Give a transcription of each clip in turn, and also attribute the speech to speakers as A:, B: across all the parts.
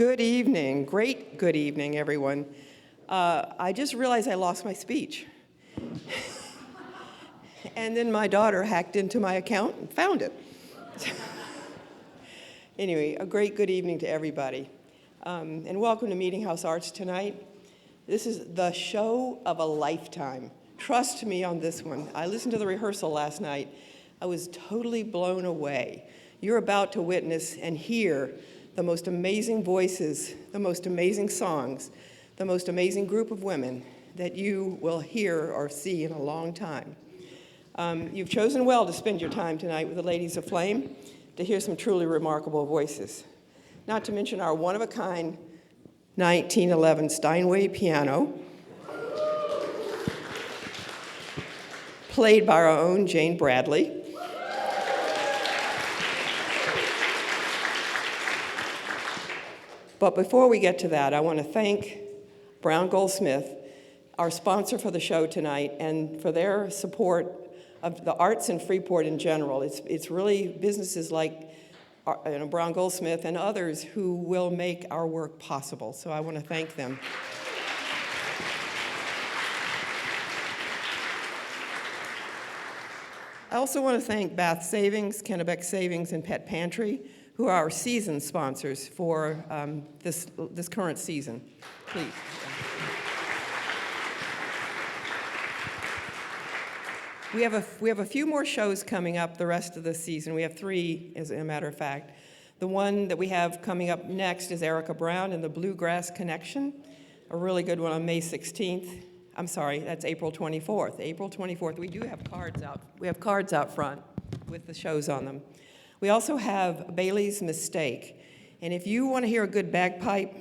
A: Good evening, great good evening, everyone. I just realized I lost my speech. And then my daughter hacked into my account and found it. Anyway, a great good evening to everybody. And welcome to Meetinghouse Arts tonight. This is the show of a lifetime. Trust me on this one. I listened to the rehearsal last night. I was totally blown away. You're about to witness and hear the most amazing voices, the most amazing songs, the most amazing group of women that you will hear or see in a long time. You've chosen well to spend your time tonight with the Ladies of Flame to hear some truly remarkable voices. Not to mention our one-of-a-kind 1911 Steinway piano, played by our own Jane Bradley. But before we get to that, I want to thank Brown Goldsmith, our sponsor for the show tonight, and for their support of the arts in Freeport in general. It's really businesses like Brown Goldsmith and others who will make our work possible. So I want to thank them. I also want to thank Bath Savings, Kennebec Savings, and Pet Pantry, who are our season sponsors for this current season. Please. We have a few more shows coming up the rest of the season. We have 3, as a matter of fact. The one that we have coming up next is Erica Brown and the Bluegrass Connection, a really good one on May 16th. I'm sorry, that's April 24th. April 24th, we do have cards out. We have cards out front with the shows on them. We also have Bailey's Mistake. And if you want to hear a good bagpipe,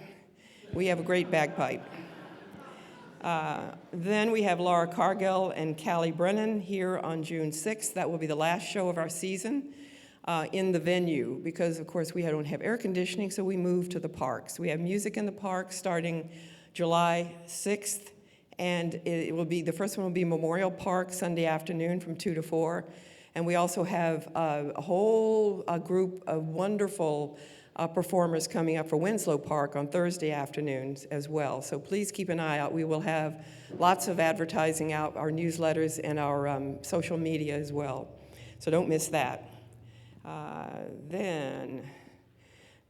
A: we have a great bagpipe. Then we have Laura Cargill and Callie Brennan here on June 6th. That will be the last show of our season in the venue because, of course, we don't have air conditioning, so we moved to the parks. We have music in the parks starting July 6th, and it will be, the first one will be Memorial Park Sunday afternoon from 2 to 4. And we also have a whole group of wonderful performers coming up for Winslow Park on Thursday afternoons as well. So please keep an eye out. We will have lots of advertising out, our newsletters and our social media as well. So don't miss that.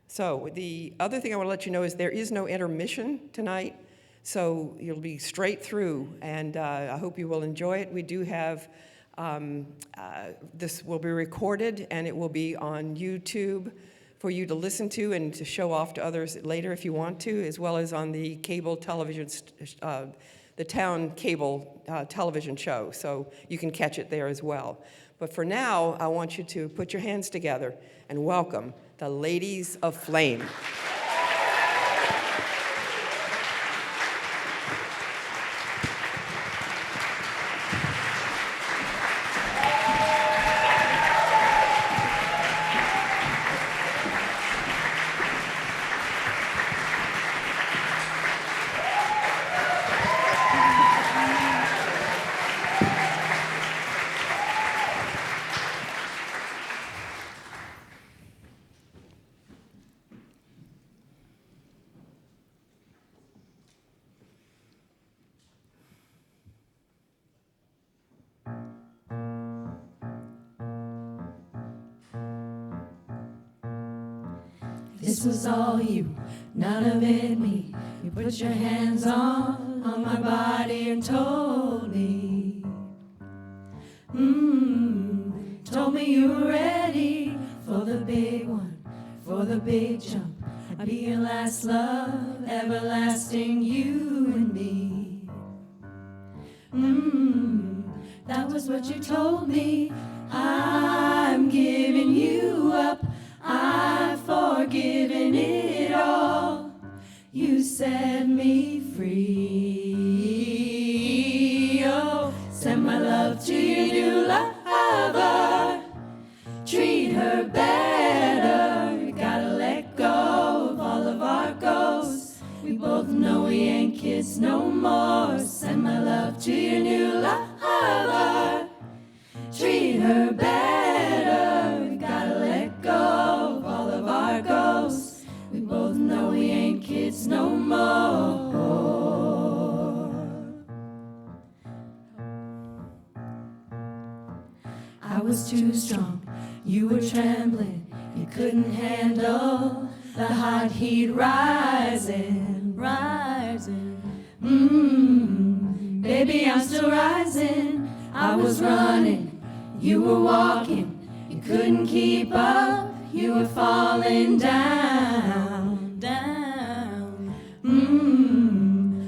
A: So the other thing I want to let you know is there is no intermission tonight. So you'll be straight through, and I hope you will enjoy it. We do have this will be recorded, and it will be on YouTube for you to listen to and to show off to others later if you want to, as well as on the cable television, the town cable television show. So you can catch it there as well. But for now, I want you to put your hands together and welcome the Ladies of Flame.
B: This was all you, none of it me. You put your hands on my body and told me, told me you were ready for the big one, for the big jump. I'd be your last love, everlasting, you and me. That was what you told me. I'm giving you up. I've forgiven it all. You set me free. Oh, send my love to your new lover. Treat her better. Gotta let go of all of our ghosts. We both know we ain't kids no more. Send my love to your new lover. Treat her better. Gotta let go of all of our ghosts. We both know we ain't was too strong. You were trembling, you couldn't handle the hot heat rising, rising. Baby, I'm still rising. I was running, you were walking, you couldn't keep up, you were falling down, down.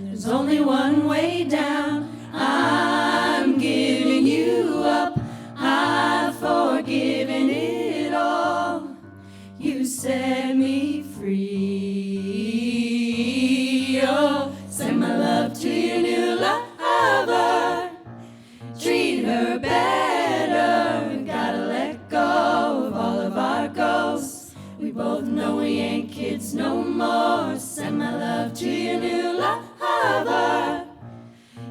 B: There's only one way down. I'm giving you up, I've forgiven it all. You set me free. Oh, send my love to your new lover. Treat her better. Gotta let go of all of our ghosts. We both know we ain't kids no more. Send my love to your new lover.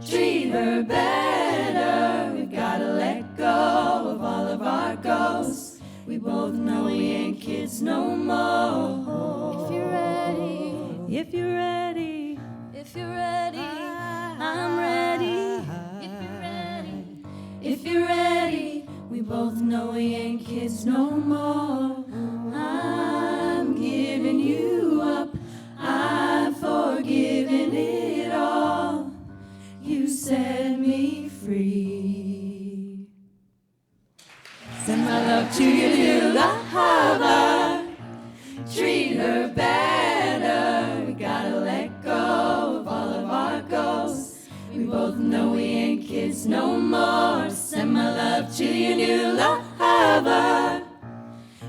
B: Treat her better. We gotta let go of all of our ghosts. We both know we ain't kids no more. If you're ready, if you're ready, if you're ready, I'm ready. If you're ready, if you're ready, we both know we ain't kids no more. I'm giving you up, I've forgiven it all. You set me free. Send my love to your new lover. Treat her better. We gotta let go of all of our ghosts. We both know we ain't kids no more. Send my love to your new lover.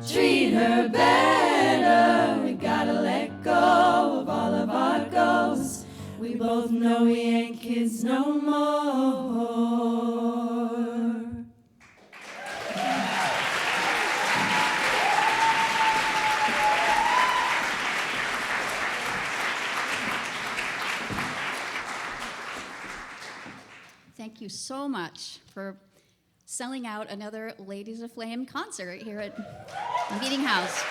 B: Treat her better. We gotta let go of all of our ghosts. We both know we ain't kids no more.
C: Thank you so much for selling out another Ladies of Flame concert here at Meetinghouse.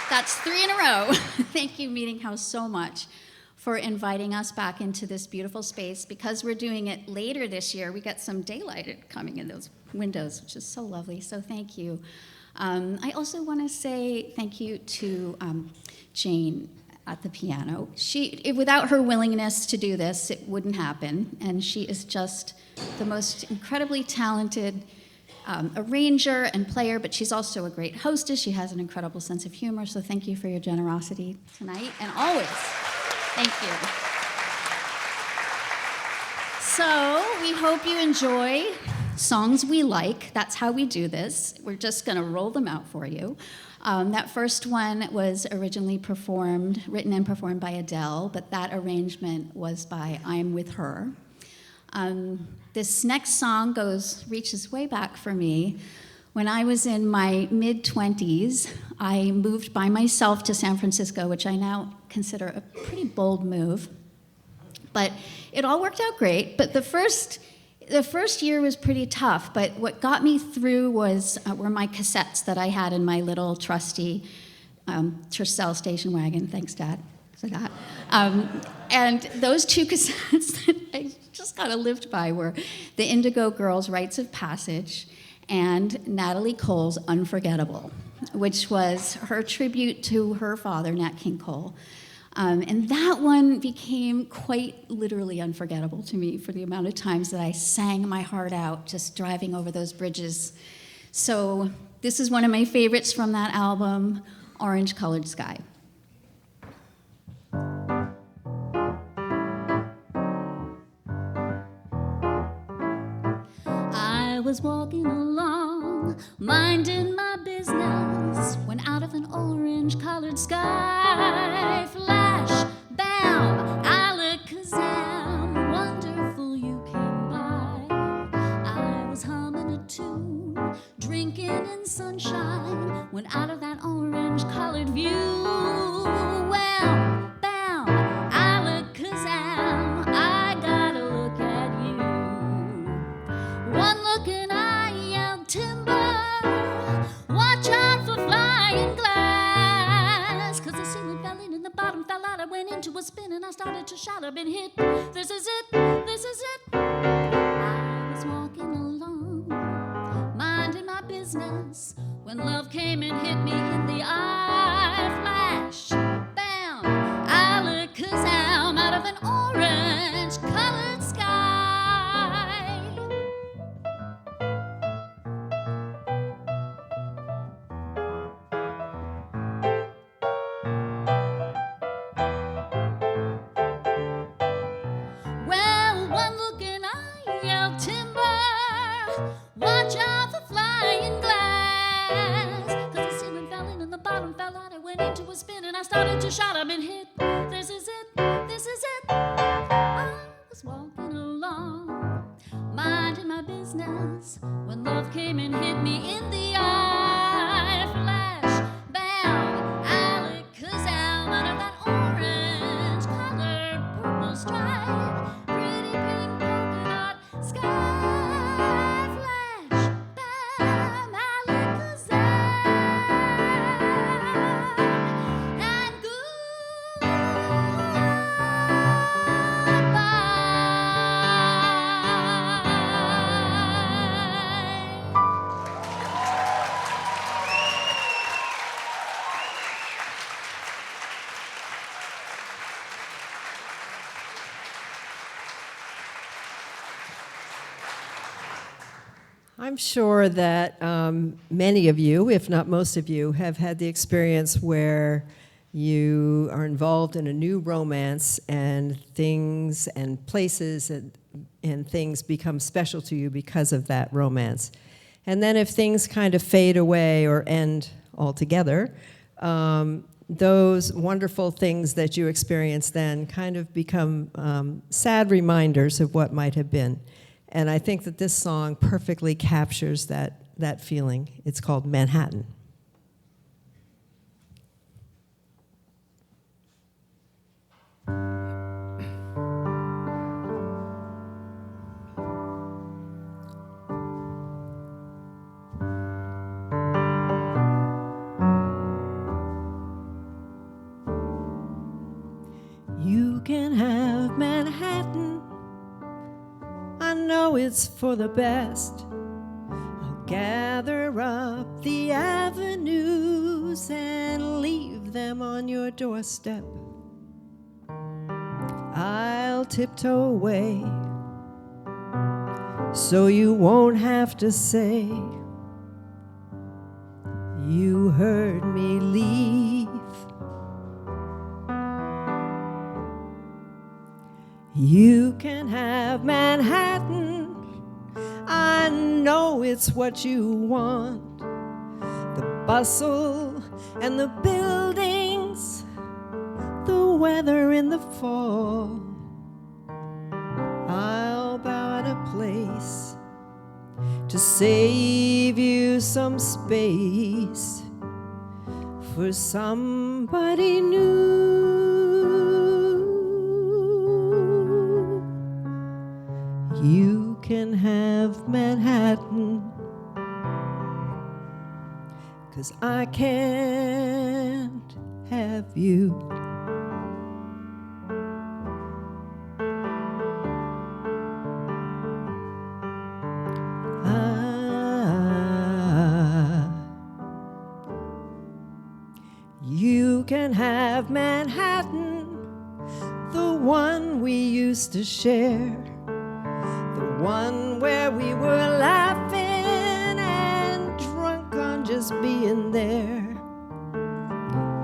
C: That's 3 in a row. Thank you, Meetinghouse, so much for inviting us back into this beautiful space. Because we're doing it later this year, we got some daylight coming in those windows, which is so lovely, so thank you. I also want to say thank you to Jane at the piano. Without her willingness to do this, it wouldn't happen, and she is just the most incredibly talented arranger and player, but she's also a great hostess. She has an incredible sense of humor, so thank you for your generosity tonight and always. Thank you. So we hope you enjoy songs we like. That's how we do this. We're just going to roll them out for you. That first one was originally written and performed by Adele, but that arrangement was by I'm With Her. This next song reaches way back for me. When I was in my mid-20s, I moved by myself to San Francisco, which I now consider a pretty bold move. But it all worked out great. But the first year was pretty tough. But what got me through were my cassettes that I had in my little trusty Tercel station wagon. Thanks, Dad, for that. And those 2 cassettes that I just kind of lived by were the Indigo Girls' Rites of Passage and Natalie Cole's Unforgettable, which was her tribute to her father, Nat King Cole. And that one became quite literally unforgettable to me for the amount of times that I sang my heart out just driving over those bridges. So this is one of my favorites from that album, Orange Colored Sky. I was walking along, minding my business, when out of an orange-colored sky, flash, bam, alakazam, wonderful you came by. I was humming a tune, drinking in sunshine, when out of that orange-colored view, well, bam, alakazam, I gotta look at you. One look and I yelled timber, watch out for flying glass, 'cause the ceiling fell in and the bottom fell out. I went into a spin and I started to shout, I've been hit, this is it, this is it. I was walking along, business when love came and hit me in the eye. Flash, bam, alakazam out of an orange-colored sky. Well, one look and I yelled timber. Watch out for flying glass. 'Cause the ceiling fell in and the bottom fell out. I went into a spin and I started to shout. I've been hit. This is it. This is it. I was walking along, minding my business, when love came and hit me in the eye. Flash, bam, alakazam out of that orange-colored purple stripe. Pretty pink polka dot sky. Flash, bam, alakazam. And
D: I'm sure that many of you, if not most of you, have had the experience where you are involved in a new romance and things and places and things become special to you because of that romance. And then if things kind of fade away or end altogether, those wonderful things that you experience then kind of become sad reminders of what might have been. And I think that this song perfectly captures that feeling. It's called Manhattan. You can have Manhattan. I know it's for the best. I'll gather up the avenues and leave them on your doorstep. I'll tiptoe away so you won't have to say you heard me leave. You can have Manhattan. I know it's what you want. The bustle and the buildings, the weather in the fall. I'll bow at a place to save you some space for somebody new. You can have Manhattan, 'cause I can't have you. You can have Manhattan, the one we used to share. One where we were laughing and drunk on just being there.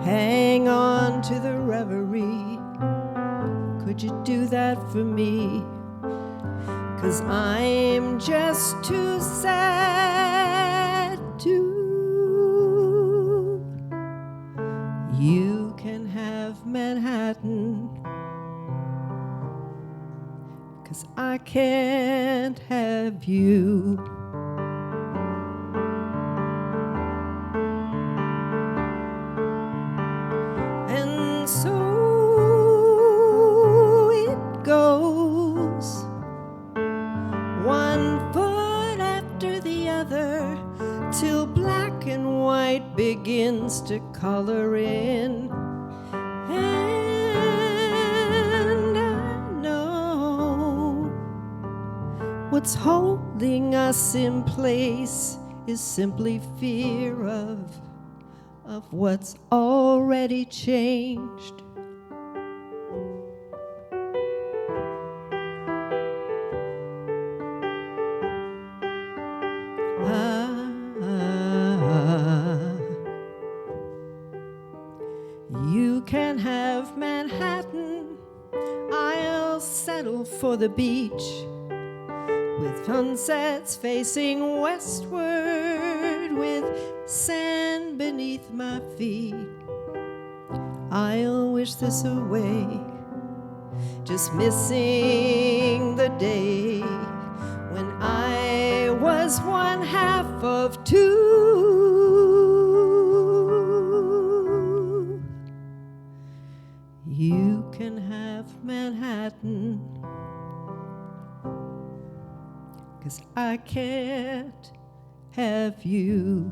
D: Hang on to the reverie. Could you do that for me? 'Cause I'm just too sad to. You can have Manhattan, 'cause I can't have you. And so it goes, one foot after the other, till black and white begins to color in. What's holding us in place is simply fear of what's already changed. You can have Manhattan, I'll settle for the beach, with sunsets facing westward, with sand beneath my feet. I'll wish this away, just missing the day when I was one half of two. You can have Manhattan, 'cause I can't have you.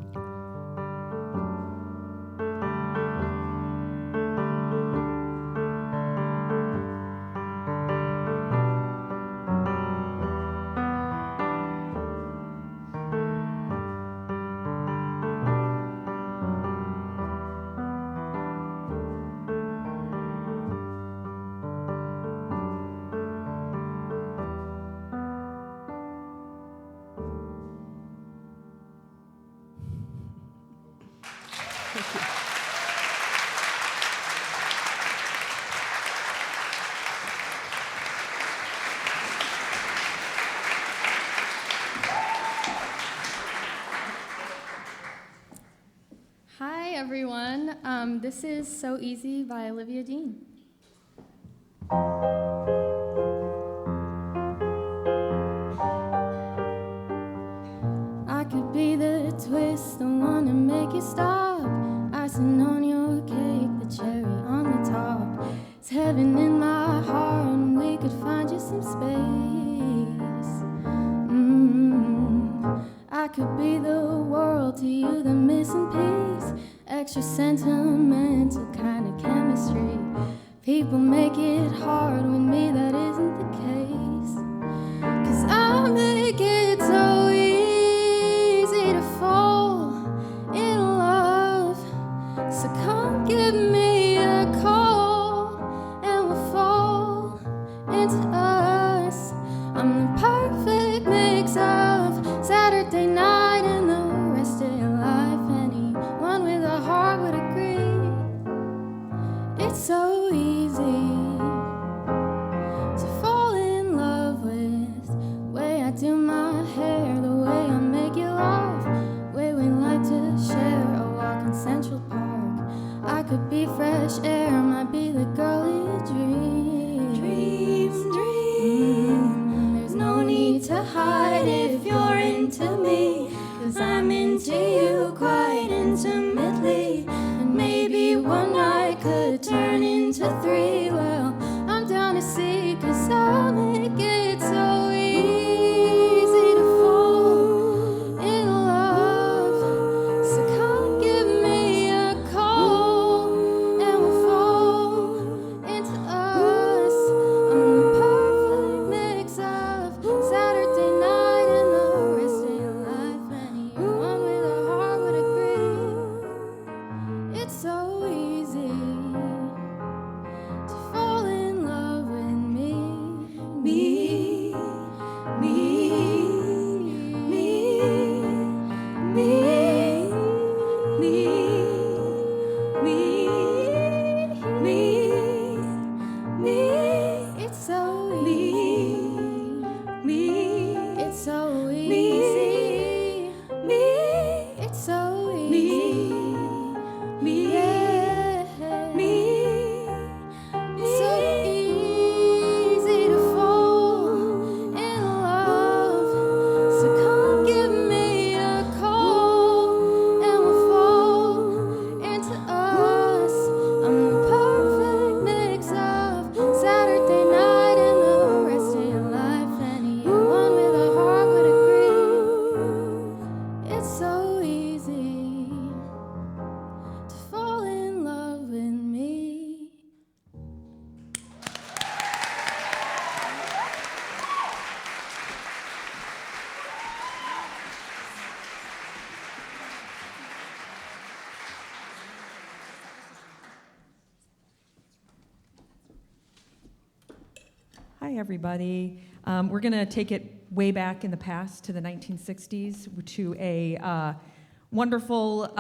E: Hi, everyone. This is So Easy by Olivia Dean. I could be the twist, the one to make you stop. Icing on your cake, the cherry on the top. It's heaven in my heart, and we could find you some space. I could be the world to you, the missing piece. Extra sentimental kind of chemistry. People make it hard with me, that isn't the case. 'Cause I make it so easy to fall in love. So come give me a call and we'll fall into us. I'm the perfect mix of Saturday night and the rest of your life. Anyone with a heart would agree. It's so easy to fall in love with the way I do my hair, the way I make you laugh, the way we like to share a walk in Central Park. I could be fresh air, might be the girl you dream. Dream. There's no need to hide if you're into me, 'cause I'm into you quite intimately. And maybe one night could turn into three. Well, I'm down to see, 'cause I'll make it so easy to fall in love. So come give me a call and we'll fall into us. I'm the perfect mix of Saturday night and the rest of your life. Anyone with a heart would agree. It's so easy to fall
F: Hi, everybody. We're going to take it way back in the past to the 1960s to a wonderful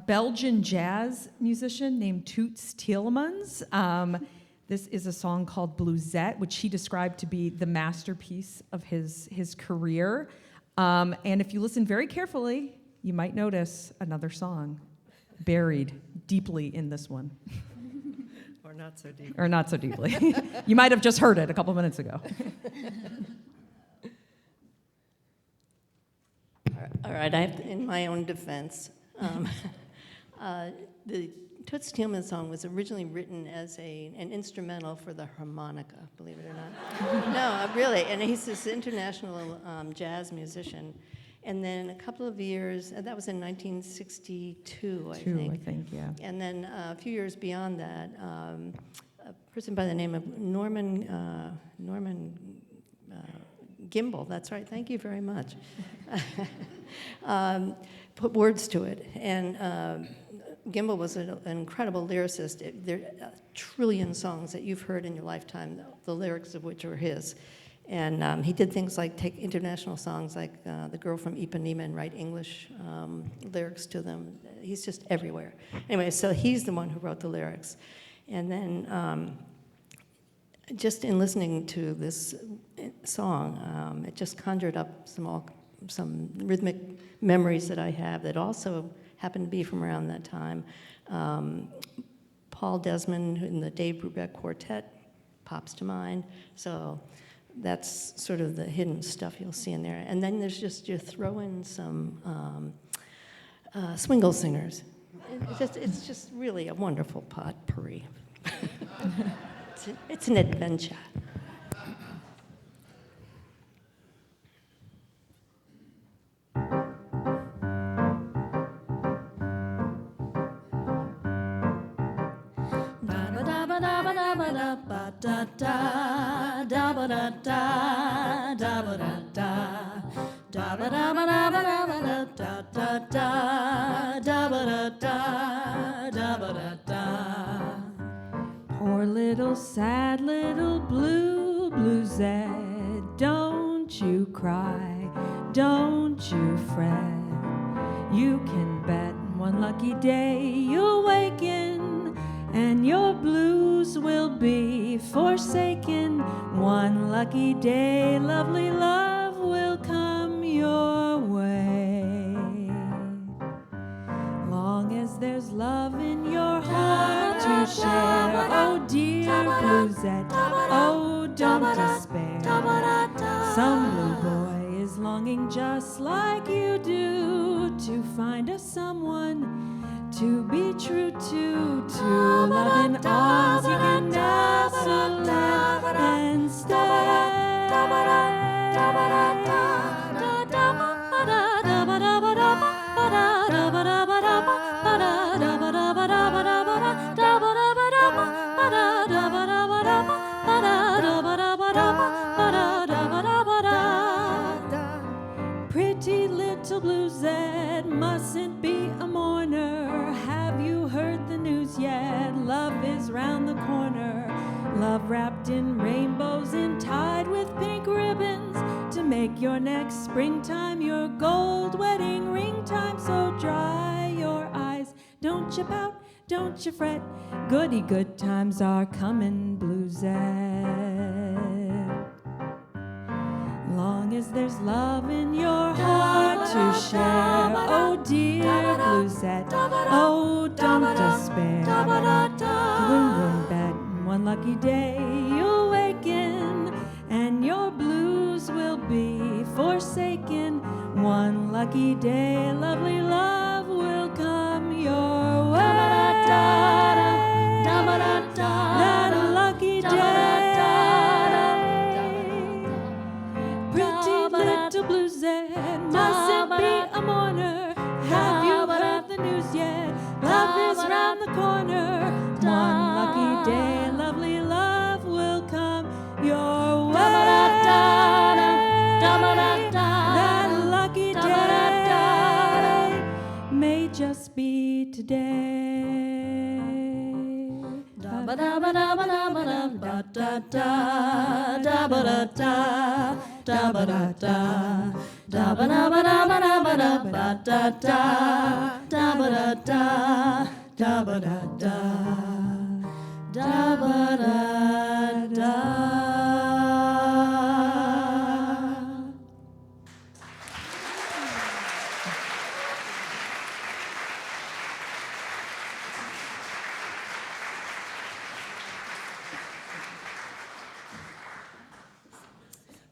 F: Belgian jazz musician named Toots Thielemans. This is a song called Bluesette, which he described to be the masterpiece of his career. And if you listen very carefully, you might notice another song buried deeply in this one.
D: Or not so deep.
F: Or not so deeply. You might have just heard it a couple minutes ago.
G: All right, I have to, in my own defense, the Toots Thielemans song was originally written as an instrumental for the harmonica, believe it or not. No, really, and he's this international jazz musician. And then a couple of years, that was in 1962, I think.
F: Yeah.
G: And then a few years beyond that, a person by the name of Norman Gimbel, that's right, thank you very much, put words to it. And Gimbel was an incredible lyricist. There are a trillion songs that you've heard in your lifetime, the lyrics of which are his. And he did things like take international songs like The Girl from Ipanema and write English lyrics to them. He's just everywhere. Anyway, so he's the one who wrote the lyrics. And then just in listening to this song, it just conjured up some rhythmic memories that I have that also happen to be from around that time. Paul Desmond in the Dave Brubeck Quartet pops to mind. So that's sort of the hidden stuff you'll see in there. And then there's just, you throw in some swingle singers. It's just really a wonderful potpourri. It's an adventure.
F: Poor little sad little bluesette, don't you cry, don't you fret. You can bet one lucky day you'll waken and your blues will be forsaken. One lucky day, lovely love will come your way. Long as there's love in your heart to share, oh dear bluesette, oh don't despair. Some blue boy is longing just like you do to find a someone to be true to love in arms you can nestle and stay. Pretty little bluesette mustn't be a mourner. Have you heard the news yet? Love is round the corner. Love wrapped in rainbows and tied with pink ribbons to make your next springtime your gold wedding ring time. So dry your eyes, don't you pout, don't you fret. Goody good times are coming, bluesette. Long as there's love in your heart to share, oh dear bluesette, oh don't despair. Boom boom bat, one lucky day you'll waken, and your blues will be forsaken. One lucky day, lovely love will come your way. That lucky day. Little bluesette mustn't be a mourner. Have you heard the news yet? Love is round the corner. One lucky day, lovely love will come your way. That lucky day.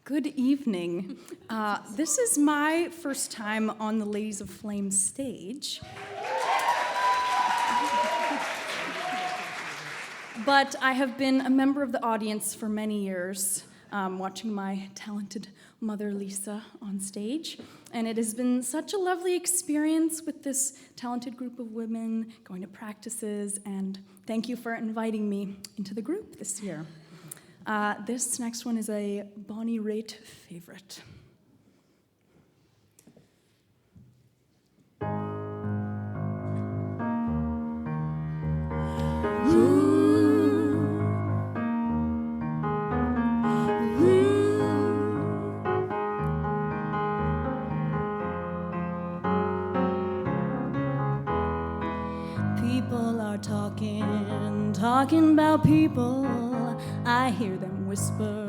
H: Good evening. This is my first time on the Ladies of Flame stage. But I have been a member of the audience for many years, watching my talented mother, Lisa, on stage. And it has been such a lovely experience with this talented group of women, going to practices, and thank you for inviting me into the group this year. This next one is a Bonnie Raitt favorite.
B: People are talking about people. I hear them whisper.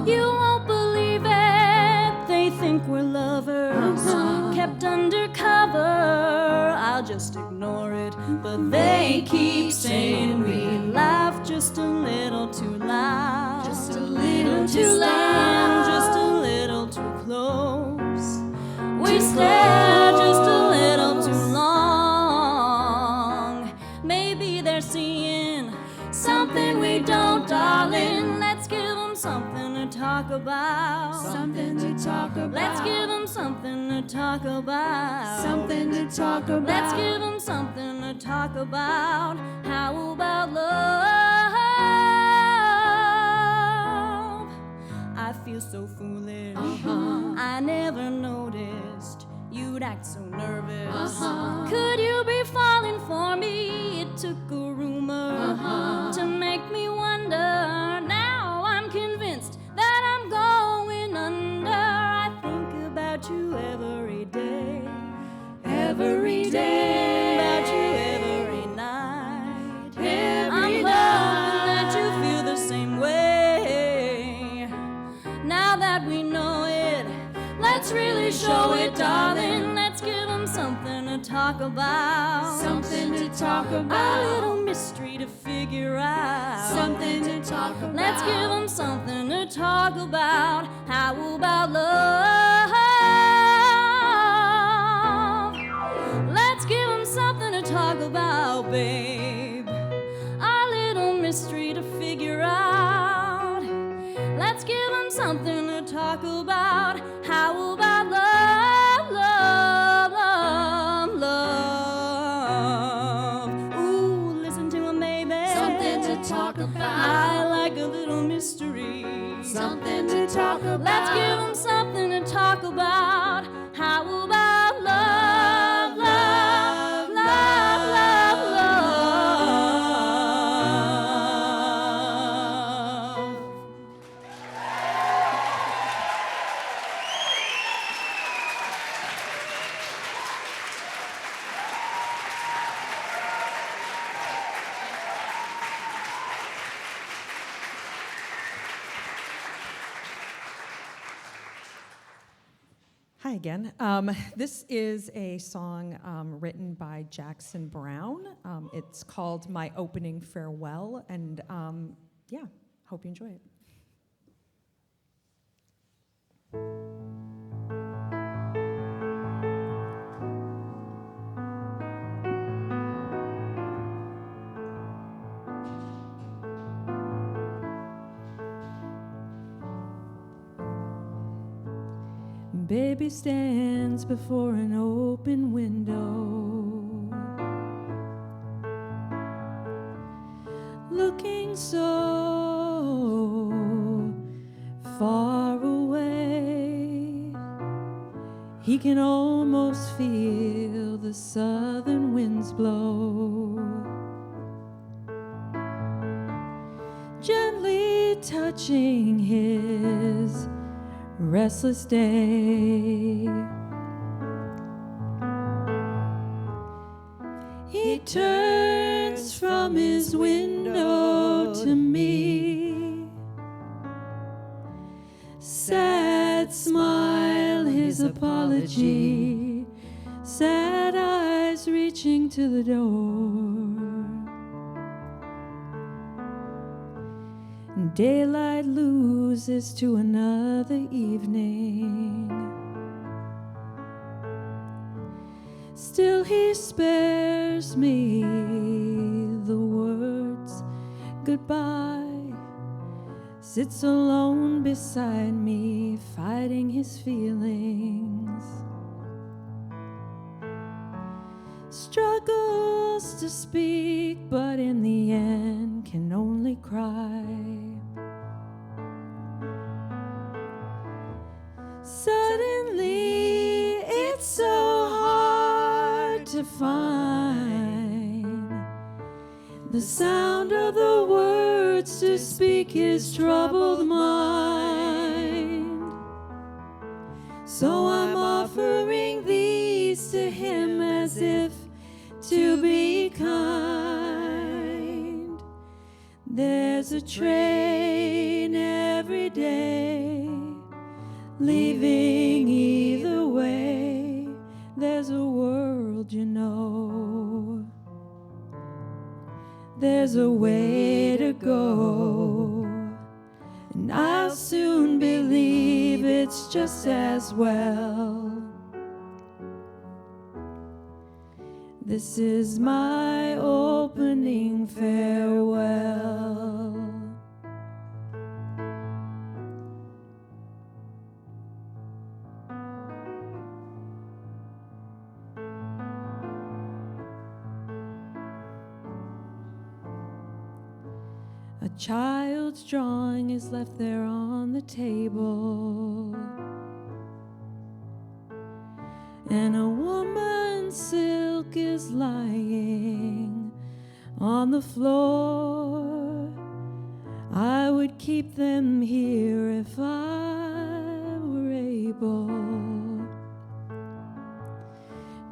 B: You won't believe it. They think we're lovers, kept undercover. I'll just ignore it, but they keep saying we laugh just a little too loud, just a little too loud, just a little too close. We stare just a little too long. Maybe they're seeing something we don't, darling. Let's give them something to talk about. Something to talk about. Let's give them something to talk about. Something to talk about. Let's give them something to talk about. How about love? I feel so foolish. I never noticed you'd act so nervous. Could you be falling for me? It took a rumor to make me wonder. Now I'm convinced that I'm going under. I think about you every day. Every day. About you every night. I'm hoping that you feel the same way. Now that we know it, let's really show it, darling. Let's give them something to talk about. Something to talk about. A little mystery to figure out. Something to talk about. Let's give them something to talk about. How about love? Let's give them something to talk about, babe. A little mystery to figure out. Let's give them something to talk about. How about love, love, love, love? Ooh, listen to me, baby. Something to talk about. I like a little mystery. Something to talk about. Let's give them something to talk about. How about love, love, love, love, love?
I: Hi again. This is a song written by Jackson Brown. It's called My Opening Farewell, and yeah, hope you enjoy it.
F: Baby stands before an open window, looking so far away. He can almost feel the southern winds blow. touching his restless day. He turns from his window to me, sad smile his apology, sad eyes reaching to the door. Daylight loses to another evening. Still he spares me the words goodbye, sits alone beside me, fighting his feelings, struggles to speak, but in the end can only cry. Suddenly it's so hard to find the sound of the words to speak his troubled mind. So I'm offering these to him as if to be kind. There's a train every day, leaving either way. There's a world, you know. There's a way to go, and I'll soon believe it's just as well. This is my opening farewell. A child's drawing is left there on the table, and a woman's silk is lying on the floor. I would keep them here if I were able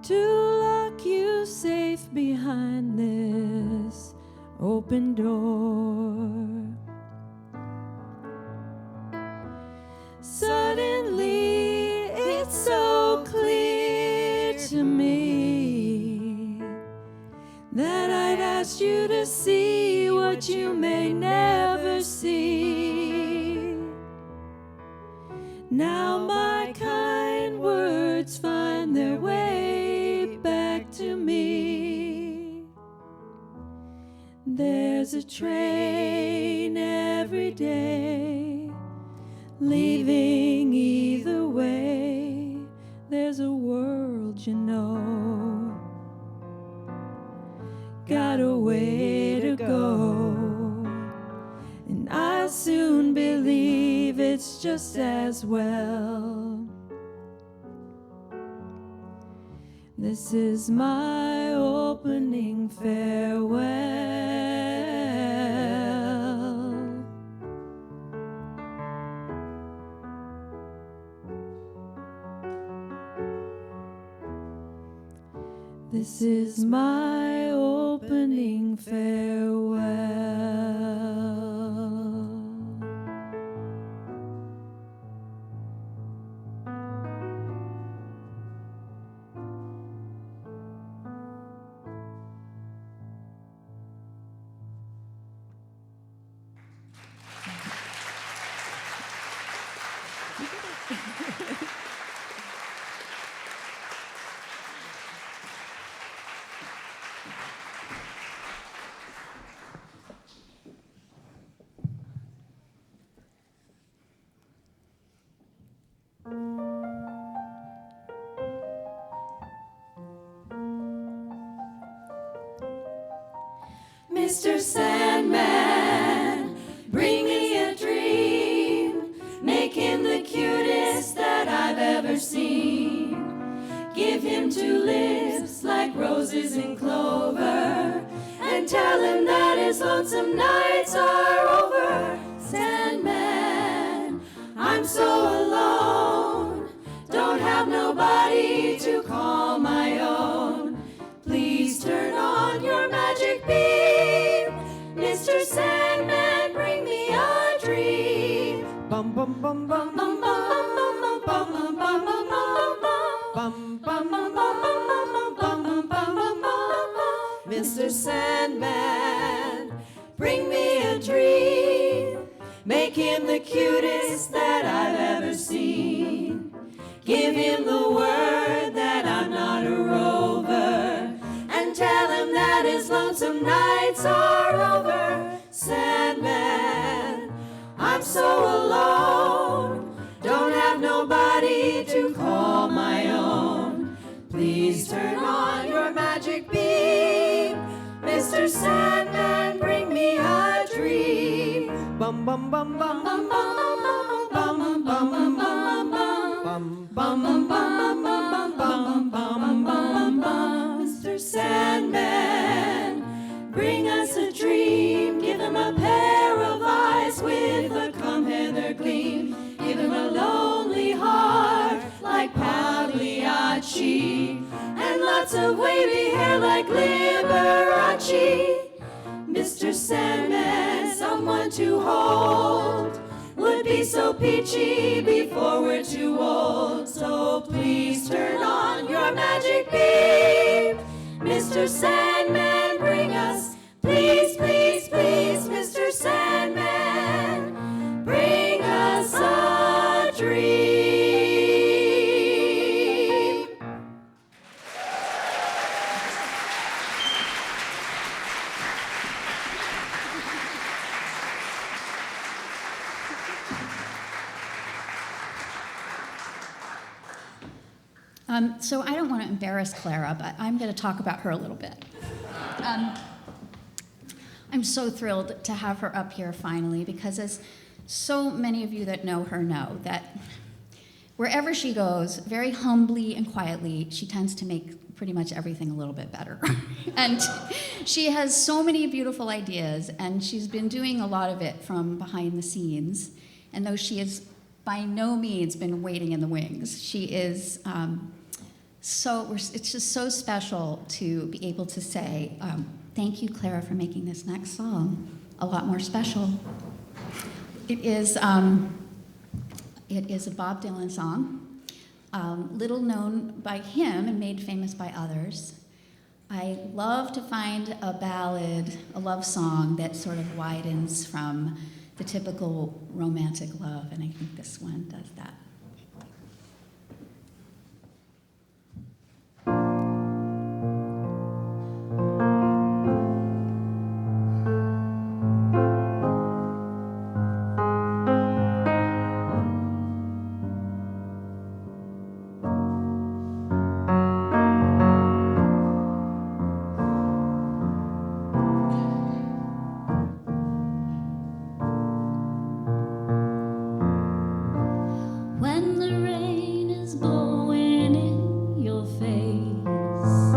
F: to lock you safe behind this open door. Suddenly it's so clear to me that I'd ask you to see what you may never see. Now my kind words find their way back to me. There's a train every day, leaving either way. There's a world, you know. Got a way to go, and I soon believe it's just as well. This is my opening farewell. This is my opening farewell.
B: Mr. Sandman, bring me a dream. Make him the cutest that I've ever seen. Give him 2 lips like roses and clover, and tell him that his lonesome nights are over. Sandman, I'm so alone, don't have nobody to call my own. Please turn on your magic beam, Mr. Sandman, bring me a dream.
D: Bum bum bum bum
B: Bum, bum, bum, bum, bum, bum, bum, bum, bum, bum,
D: bum
B: bum, bum, bum, bum, bum, bum, bum, bum, bum.
D: Mr.
B: Sandman, bring me a dream. Make him the cutest that I've ever seen. Give him the word that I'm not a rover, and tell him that his lonesome nights are over. Sandman, I'm so alone, don't have nobody to call my own. Please turn on your magic beam, Mr. Sandman, bring me a dream.
D: bum bum bum bum
B: Bum, bum, bum, bum, bum, bum, bum, bum, bum.
D: bum
B: Bum, bum, bum, bum, bum, bum, bum, bum, bum, bum. Mr. Sandman, bring us a dream. Give him a pair of eyes with a come-hither gleam. Give him a lonely heart like Pagliacci, and lots of wavy hair like Liberace. Mr. Sandman, someone to hold, would be so peachy before we're too old. So please turn on your magic beam, Mr. Sandman, bring us, please, please, please, Mr. Sandman, bring us a dream.
C: So I don't want to embarrass Clara, but I'm going to talk about her a little bit. I'm so thrilled to have her up here finally, because as so many of you that know her know, that wherever she goes, very humbly and quietly, she tends to make pretty much everything a little bit better. And she has so many beautiful ideas, and she's been doing a lot of it from behind the scenes. And though she has by no means been waiting in the wings, she is it's just so special to be able to say, thank you, Clara, for making this next song a lot more special. It is a Bob Dylan song, little known by him and made famous by others. I love to find a ballad, a love song that sort of widens from the typical romantic love, and I think this one does that.
E: When the rain is blowing in your face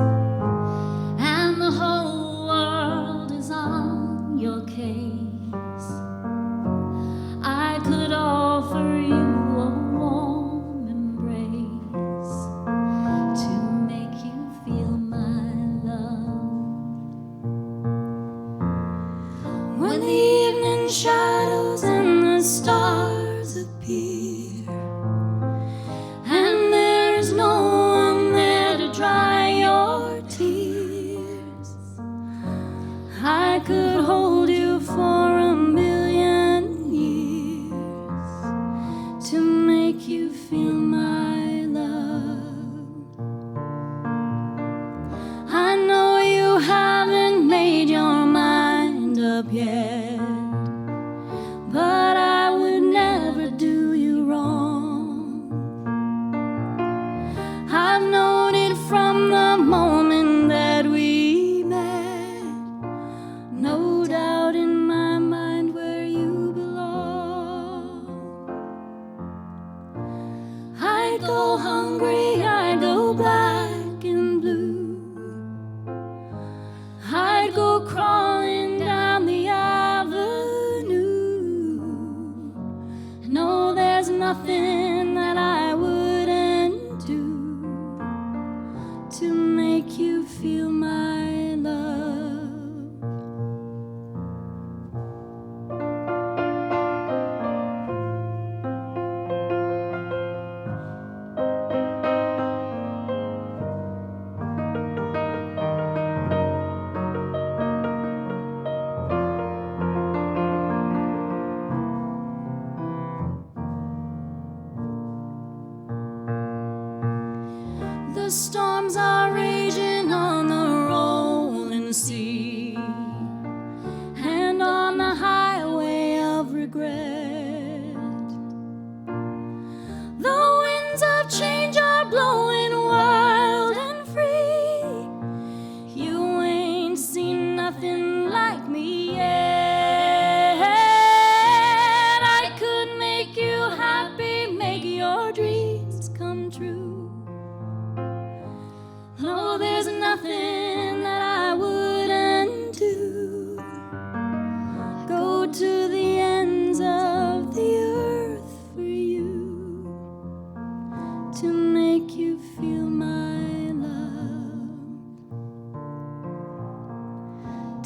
E: and the whole world is on your case, I could offer you a warm embrace to make you feel my love. When the evening shadows and the stars appear, and there is no one there to dry your tears, I could hold you for a million years to make you feel my love. I know you haven't made your mind up yet, but I would never do you wrong. I've known it from the moment that we met. No doubt in my mind we're
B: the storms are raging on the rolling sea, and on the highway of regret, the winds of change are blowing wild and free. You ain't seen nothing like me yet. I could make you happy, make your dreams come true. No, there's nothing that I wouldn't do. Go to the ends of the earth for you, to make you feel my love,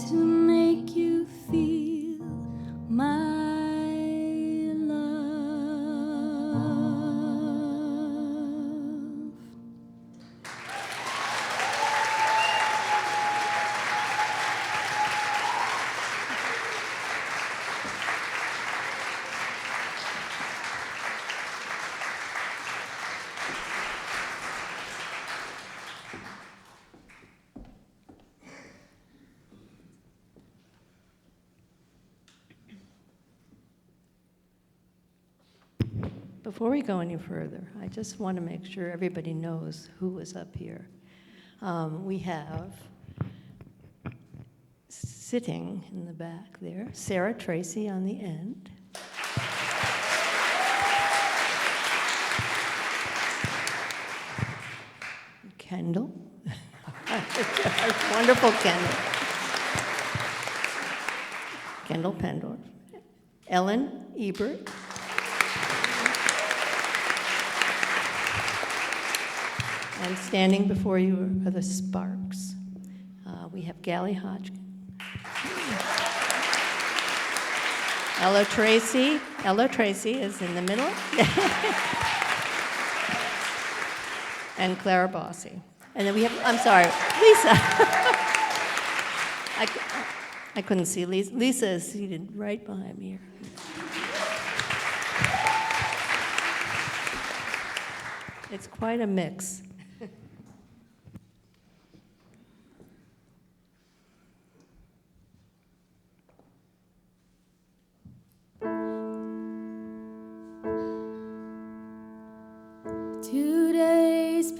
B: to make you feel my love.
G: Before we go any further, I just want to make sure everybody knows who was up here. We have, sitting in the back there, Sarah Tracy on the end. Kendall. Wonderful Kendall. Kendall Pendorf. Ellen Ebert. And standing before you are the Sparks. We have Gali Hodgkin. Ella Tracy is in the middle. And Clara Bossi. And then we have, I'm sorry, Lisa. I couldn't see Lisa. Lisa is seated right behind me here. It's quite a mix.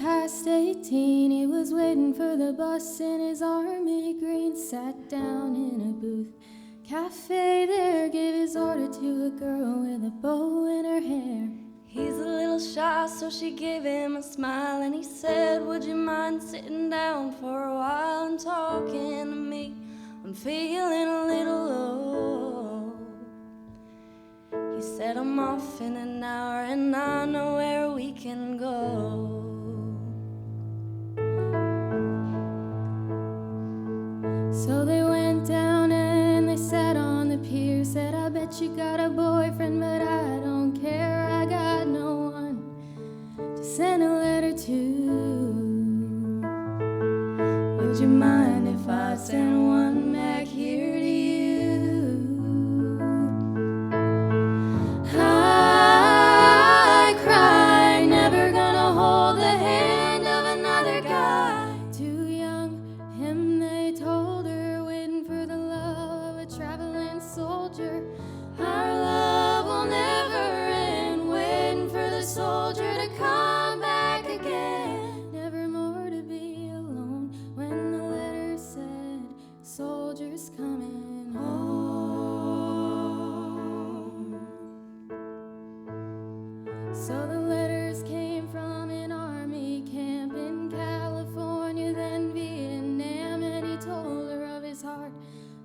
E: Past 18, he was waiting for the bus in his army green. Sat down in a booth cafe there, gave his order to a girl with a bow in her hair.
B: He's a little shy, so she gave him a smile, and he said, would you mind sitting down for a while and talking to me? I'm feeling a little low. He said, I'm off in an hour and I know where we can go.
E: So they went down and they sat on the pier. Said, I bet you got a boyfriend, but I don't care. I got no one to send a letter to. Would you mind if I sent one back here to you? I cried, never gonna hold the hand of another guy. Too young, him they told her, waiting for the love of a traveling soldier. Our love will never end, waiting for the soldier to come back again. Never more to be alone when the letter said, soldiers coming home. So the letters came from an army camp in California, then Vietnam, and he told her of his heart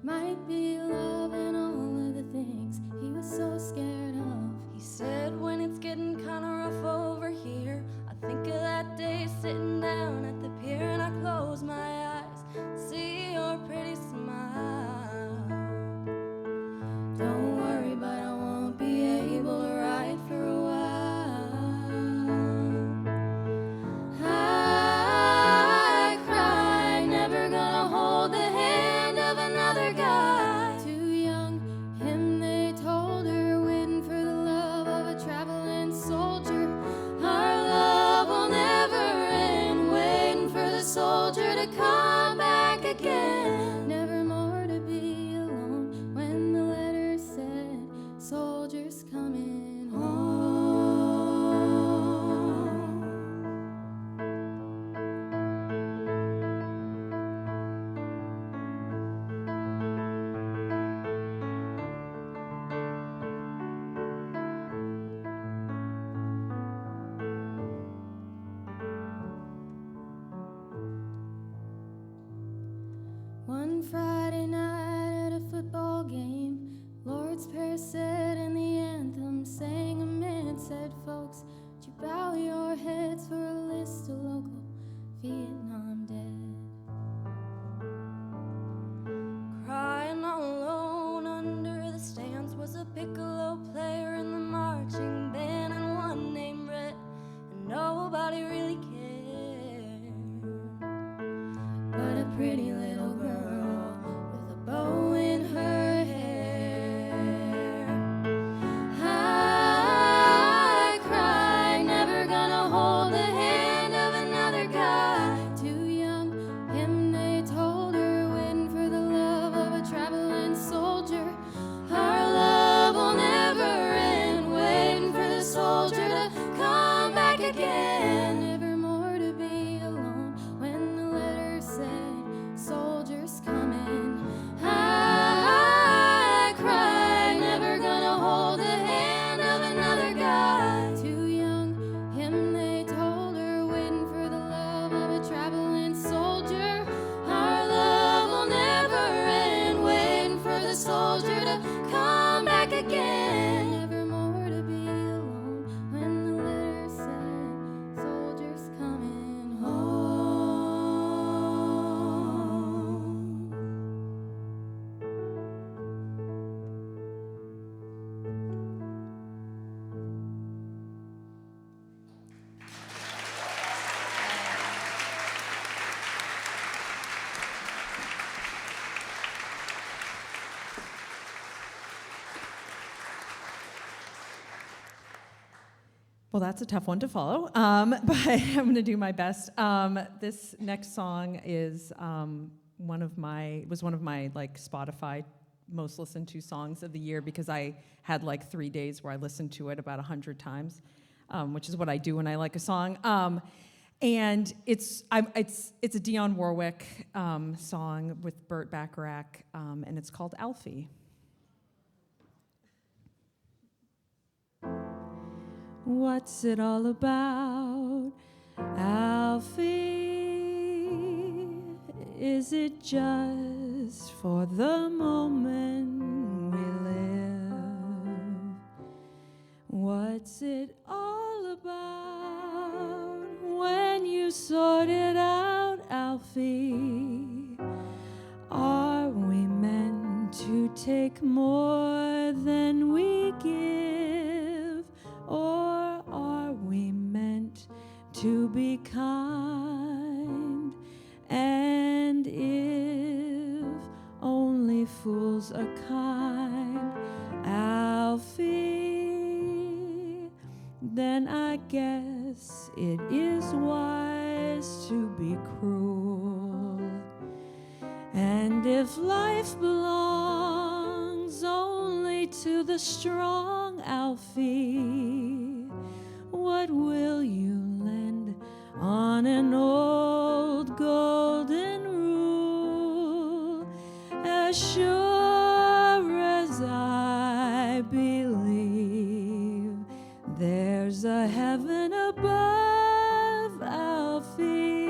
E: might be love and all of the things he was so scared of.
B: He said, when it's getting kinda rough over here, I think of that day sitting down at the pier, and I close my eyes, see your pretty smile. Don't worry, but I won't be able to write for a while. I cried, never gonna hold the hand of another guy.
E: Too young, him they told her, waiting for the love of a traveling soldier. Our love will never end,
I: Well, that's a tough one to follow, but I'm going to do my best. This next song is one of my like Spotify most listened to songs of the year, because I had like 3 days where I listened to it about 100 times, which is what I do when I like a song. And it's a Dionne Warwick song with Burt Bacharach, and it's called Alfie. What's it all about, Alfie? Is it just for the moment we live? What's it all about when you sort it out, Alfie? Are we meant to take more than we give? Or are we meant to be kind? And if only fools are kind, Alfie, then I guess it is wise to be cruel. And if life belongs only to the strong, Alfie, what will you lend on an old golden rule? As sure as I believe there's a heaven above, Alfie,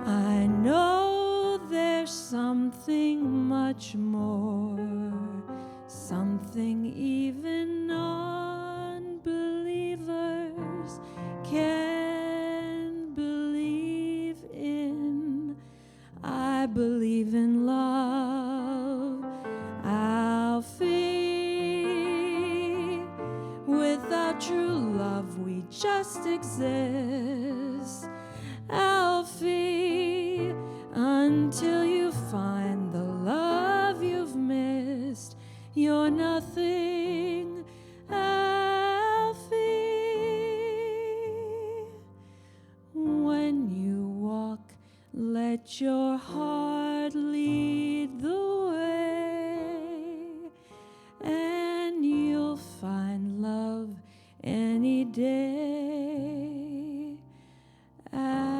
I: I know there's something much more, something even non-believers can believe in. I believe in love, Alfie. Without true love, we just exist, Alfie, until you find the love you've missed. You're nothing, Alfie. When you walk, let your heart lead the way, and you'll find love any day, Alfie.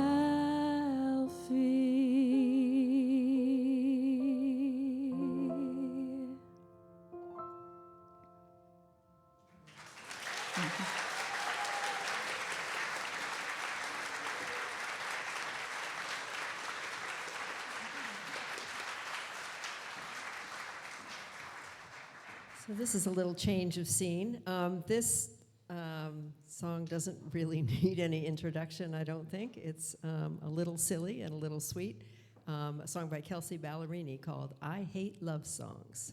D: So this is a little change of scene. This song doesn't really need any introduction, I don't think. It's a little silly and a little sweet. A song by Kelsey Ballerini called I Hate Love Songs.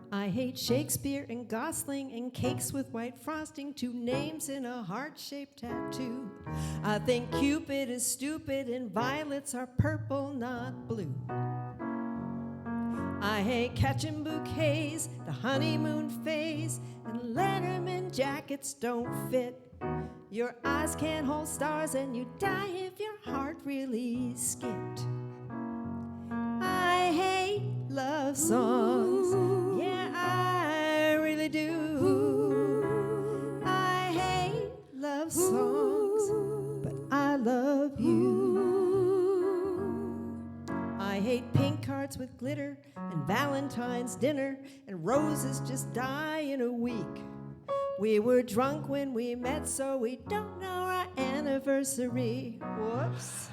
D: I hate Shakespeare and Gosling and cakes with white frosting, 2 names in a heart-shaped tattoo. I think Cupid is stupid and violets are purple, not blue. I hate catching bouquets, the honeymoon phase, and Letterman jackets don't fit. Your eyes can't hold stars and you die if your heart really skipped. I hate love songs. Yeah, I really do. I hate love songs, but I love you. I hate pink cards with glitter and Valentine's dinner and roses just die in a week. We were drunk when we met, so we don't know our anniversary. Whoops.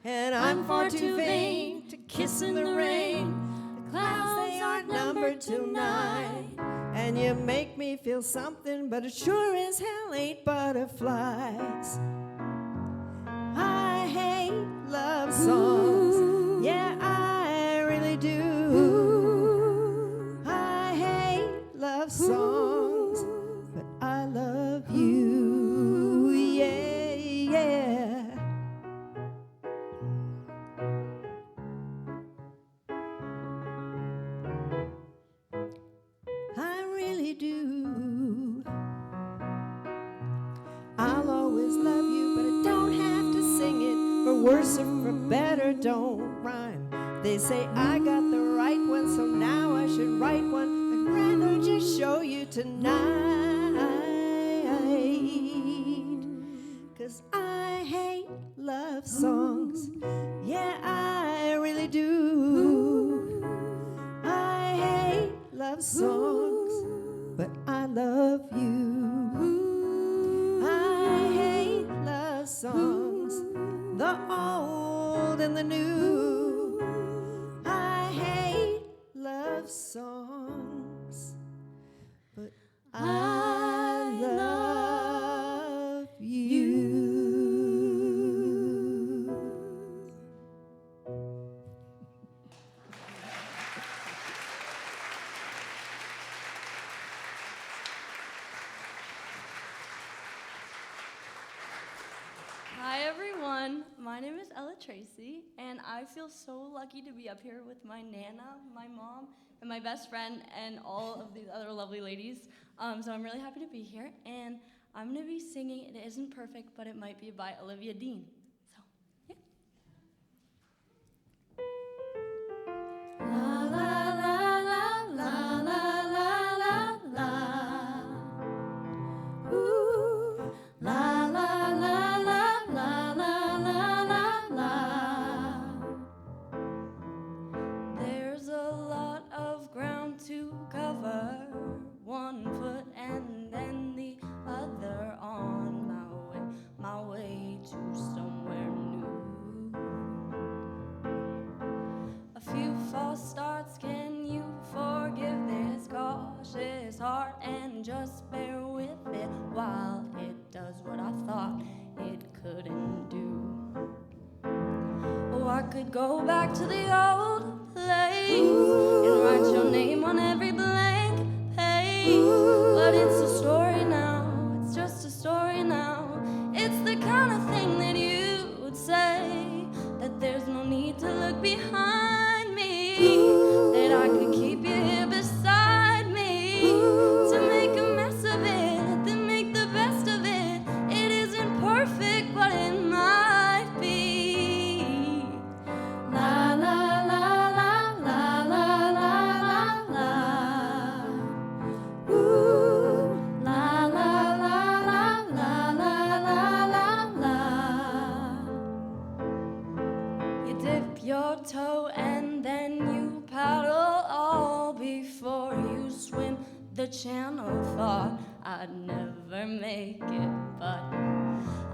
D: And I'm far too vain to kiss in the rain. The clouds, they aren't numbered tonight. And you make me feel something, but it sure as hell ain't butterflies. I hate love songs. Yeah, I really do. I hate love worse or for better don't rhyme. They say I got the right one, so now I should write one. I'd rather just show you tonight, 'cause I hate love songs. Yeah, I really do. I hate love songs, but I love you. I hate love songs, the old and the new. I hate love songs, but I love you.
J: Hi everyone, my name is Tracy, and I feel so lucky to be up here with my Nana, my mom, and my best friend, and all of these other lovely ladies. So I'm really happy to be here, and I'm going to be singing It Isn't Perfect, But It Might Be by Olivia Dean. So, yeah.
E: La la la la la la la la. Ooh, la la la la la la la la.
J: There's a lot of ground to cover, 1 foot and then the other on my way to somewhere new. A few false starts, can you forgive this cautious heart and just bear with it while it does what I thought it couldn't do? Oh, I could go back to the old place and write your name on every blank page, but it's a story now, it's just a story now. It's the kind of thing that you would say, that there's no need to look behind me, that I could keep you here beside me, to make a mess of it, then make the best of it. It isn't perfect, but it might be.
E: La la la la la la la la. Ooh, la la la la la la la la.
J: You dip your toe and then you paddle all before you swim the channel. Thought I'd never make it, but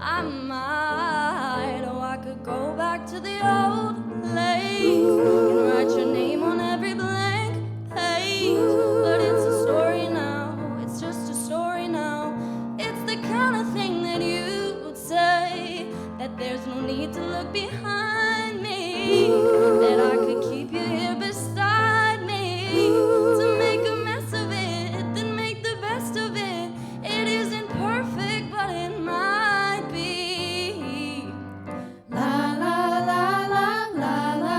J: I might. Oh, I could go back to the old place and write your name on every blank page, but it's a story now, it's just a story now. It's the kind of thing that you would say, that there's no need to look behind me, that I could keep you here beside me, to make a mess of it, then make the best of it. It isn't perfect, but it might be.
E: La la la la la la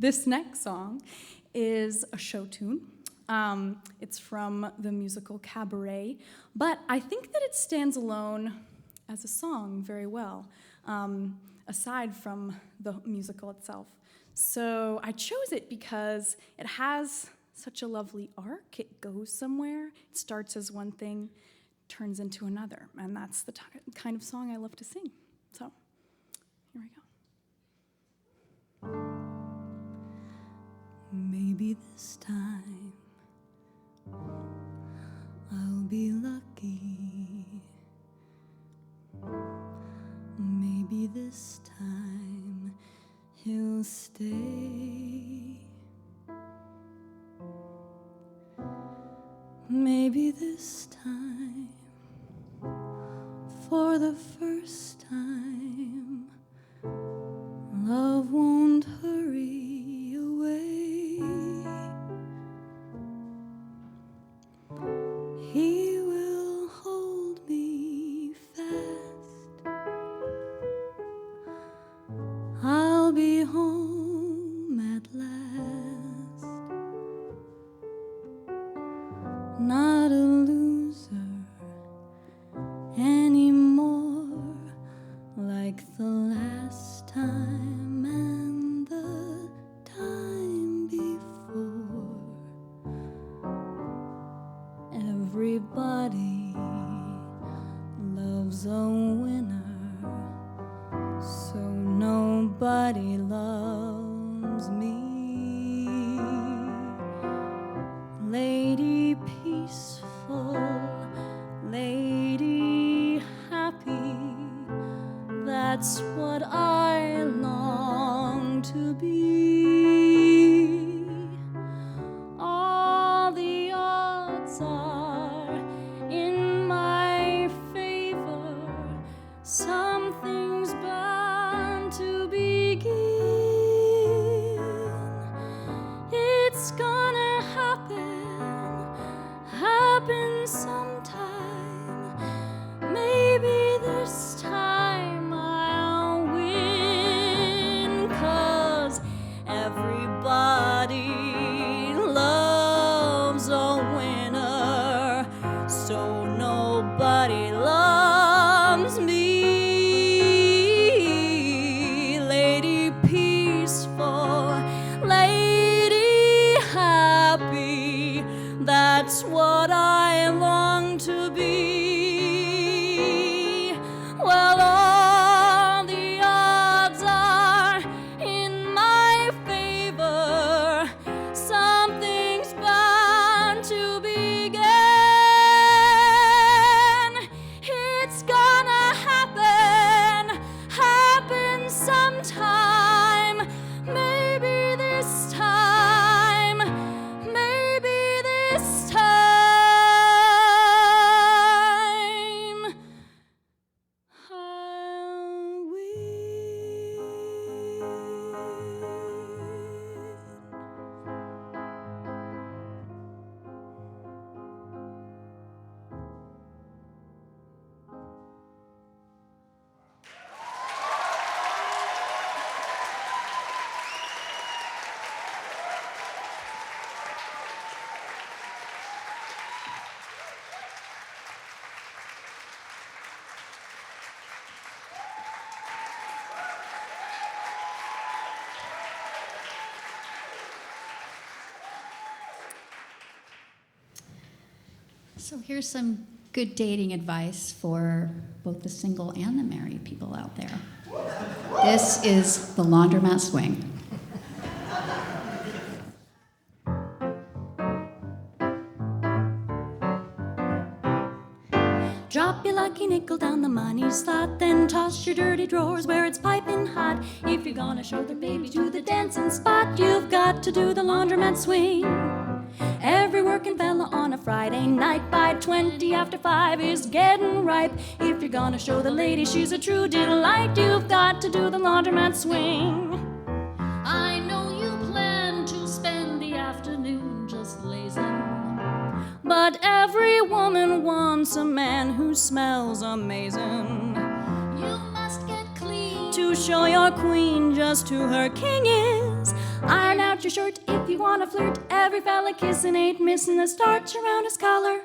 H: This next song is a show tune. It's from the musical Cabaret, but I think that it stands alone as a song very well, aside from the musical itself. So I chose it because it has such a lovely arc. It goes somewhere. It starts as one thing, turns into another, and that's the kind of song I love to sing. So here we go. Maybe this time I'll be lucky. Maybe this time he'll stay. Maybe this time, for the first time, love won't hurry away. He will hold me fast. I'll be home at last. Not a loser anymore, like the last time and the time before. Everybody loves a winner, so nobody loves me. Lady peaceful, lady happy, that's what I long to be. All the odds are in my favor, something's bound to begin. It's gonna happen sometime. Maybe this time I'll win, 'cause everybody loves a winner, so nobody loves me. Lady peaceful, lady happy, that's what I long to be. Well, all the odds are in my favor, something's bound to begin. It's gonna happen sometime. Maybe this time, maybe this time I'll win.
C: So here's some good dating advice for both the single and the married people out there. This is the laundromat swing.
B: Drop your lucky nickel down the money slot, then toss your dirty drawers where it's piping hot. If you're gonna show the baby to the dancing spot, you've got to do the laundromat swing. Every working fella on a Friday night by 20 after 5 is getting ripe. If you're gonna show the lady she's a true delight, you've got to do the laundromat swing. I know you plan to spend the afternoon just lazing, but every woman wants a man who smells amazing. You must get clean to show your queen just who her king is.
H: Iron out your shirt if you wanna flirt. Every fella kissing ain't missing the starch around his collar.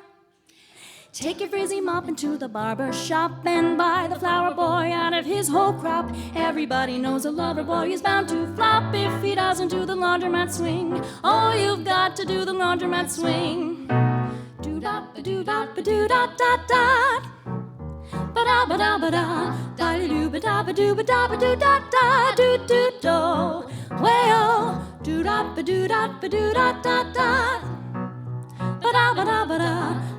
H: Take your frizzy mop into the barber shop and buy the flower boy out of his whole crop. Everybody knows a lover boy is bound to flop if he doesn't do the laundromat swing. Oh, you've got to do the laundromat swing. Do-da-ba-do-da-ba-do-da-da-da. Ba-da-ba-da-ba-da. Da-doo-ba-da-ba-doo-ba-da-ba-doo-da-da. Do-do-do. Way-oh. Do-da-ba-do-da-ba-do-da-da-da. Ba-da-ba-da-ba-da.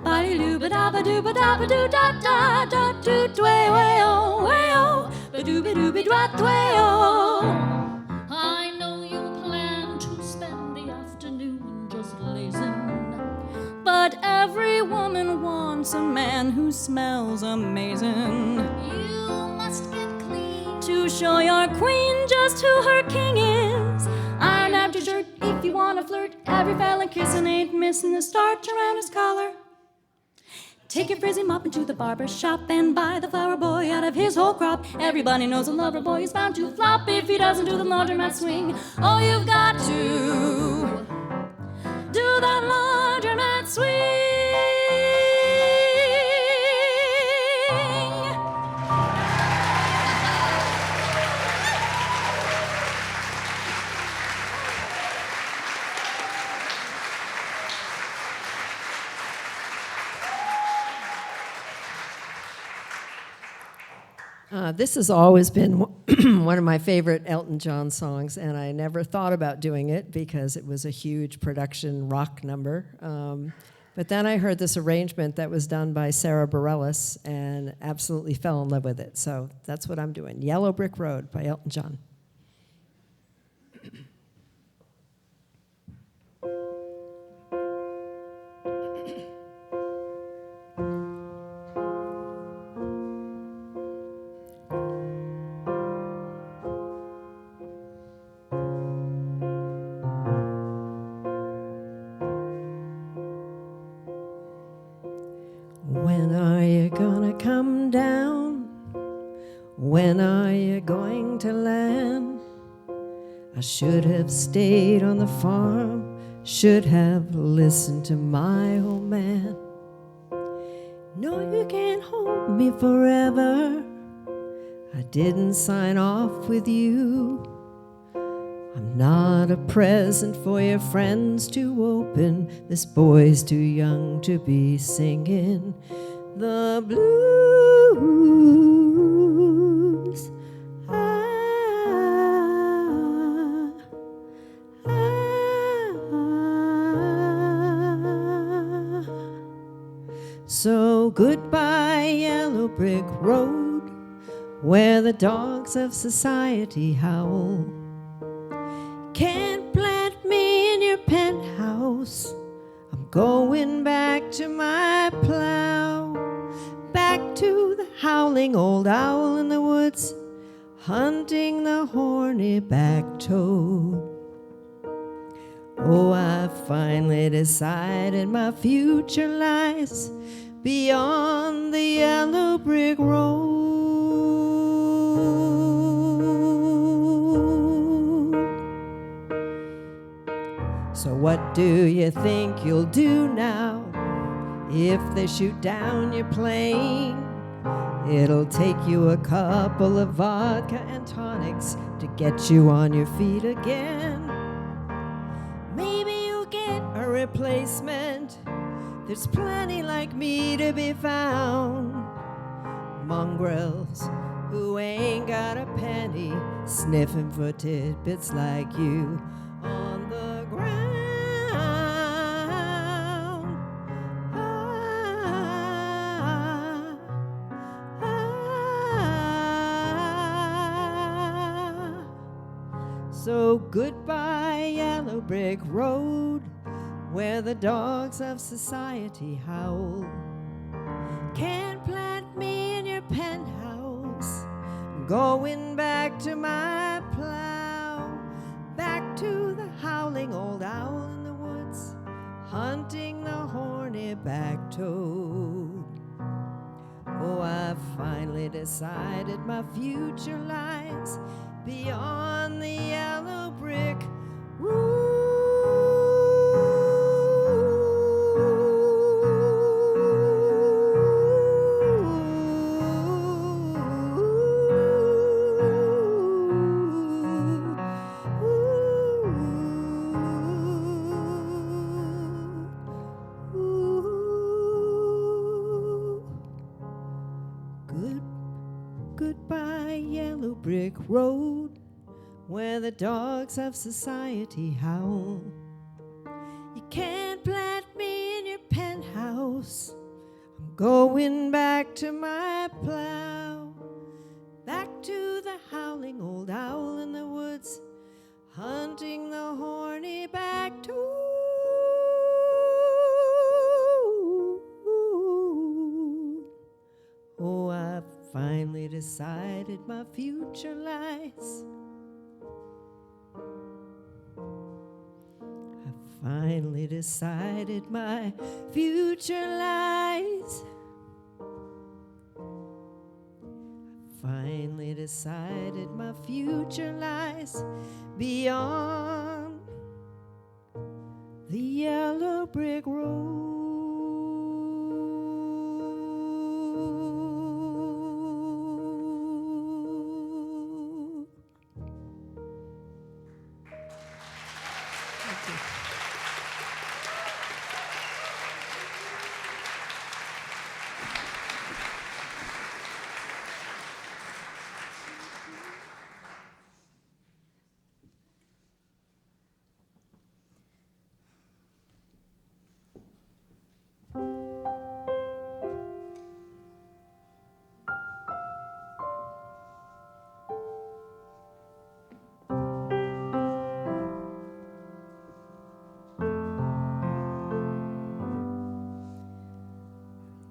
H: Ba-dee-doo-ba-da-ba-doo-ba-da-ba-doo-da-da. Da-doo-dway-way-oh, way-oh. Ba-doo-ba-doo-ba-doo-way-oh.
C: I know you plan to spend the afternoon just lazing.
H: But every woman wants a man who smells amazing.
C: You must get clean
H: To show your queen just who her king is. Iron out your shirt if you wanna flirt. Every fella kissing ain't missing the starch around his collar. Take your frizzy mop into the barber shop and buy the flower boy out of his whole crop. Everybody knows a lover boy is bound to flop if he doesn't do the laundromat swing. Oh, you've got to do that laundromat swing.
D: This has always been one of my favorite Elton John songs, and I never thought about doing it because it was a huge production rock number. But then I heard this arrangement that was done by Sarah Bareilles and absolutely fell in love with it. So that's what I'm doing. Yellow Brick Road by Elton John. When are you gonna come down? When are you going to land? I should have stayed on the farm, should have listened to my old man. No, you can't hold me forever. I didn't sign off with you. I'm not a present for your friends to open. This boy's too young to be singing the blues. So goodbye, yellow brick road, where the dogs of society howl. Can't plant me in your penthouse. I'm going back to my plow, back to the howling old owl in the woods, hunting the horny back toad. Oh, I finally decided my future lies beyond the yellow brick road. So what do you think you'll do now if they shoot down your plane? It'll take you a couple of vodka and tonics to get you on your feet again. Maybe you'll get a replacement. There's plenty like me to be found. Mongrels who ain't got a penny, sniffing for tidbits like you on the ground. So goodbye, yellow brick road, where the dogs of society howl. Can't plant me in your penthouse. I'm going back to my plow, back to the howling old owl in the woods, hunting the horny back toad. Oh, I finally decided my future lies beyond the yellow brick Goodbye, yellow brick road, where the dogs of society howl. You can't plant me in your penthouse. I'm going back to my plow, back to the howling old owl in the woods, hunting the horny back to. Oh, I've finally decided my future lies. I've finally decided my future lies. I've finally decided my future lies beyond the yellow brick road.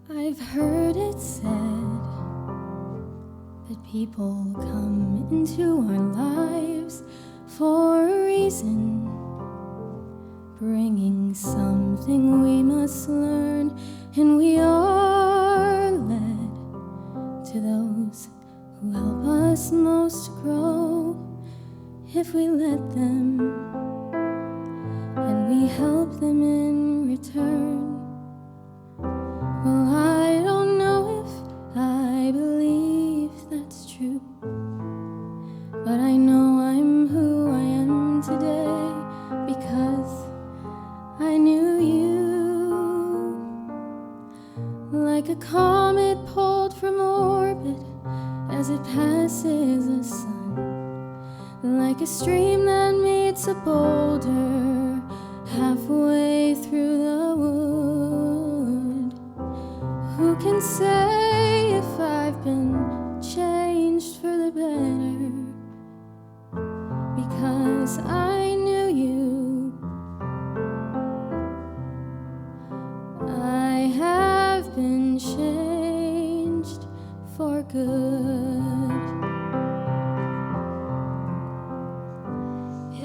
E: I've heard it said that people come into our lives for a reason, bringing something we must learn, and we are led to those who help us most grow if we let them, and we help them in return. Well, I don't know if I believe that's true, but I know I'm who I am today because I knew you. Like a comet pulled from orbit as it passes the sun, like a stream that meets a boulder halfway through the wood. Who can say if I've been changed for the better? Because I knew you. I have been changed for good.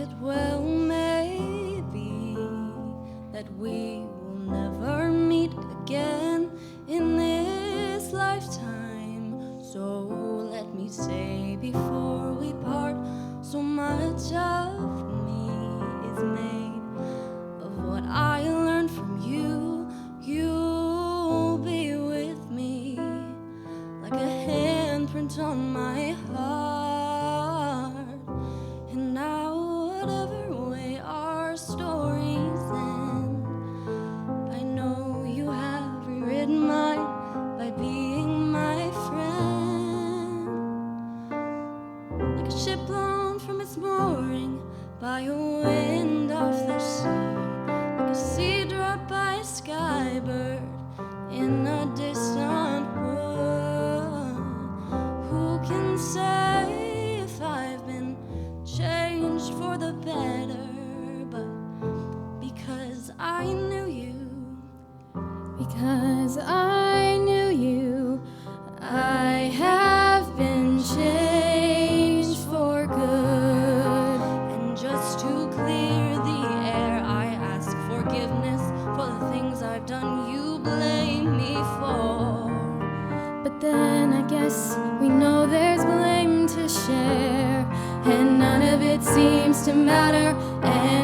J: It well may be that we will never meet again in this lifetime. So let me say before we part, so much of me is made of what I learned from you. You'll be with me like a handprint on my heart. And now whatever way our stories end, I know you have rewritten mine by being my friend. Like a ship blown from its mooring by a wind off the sea, like a sea dropped by a skybird in a distant wood. Who can say if I've been changed for the better? But because I knew you,
E: Because I knew you, I have been changed for good.
J: and just to clear the air, I ask forgiveness for the things I've done you blame me for.
E: But then I guess we know there's blame to share, and none of it seems to matter. And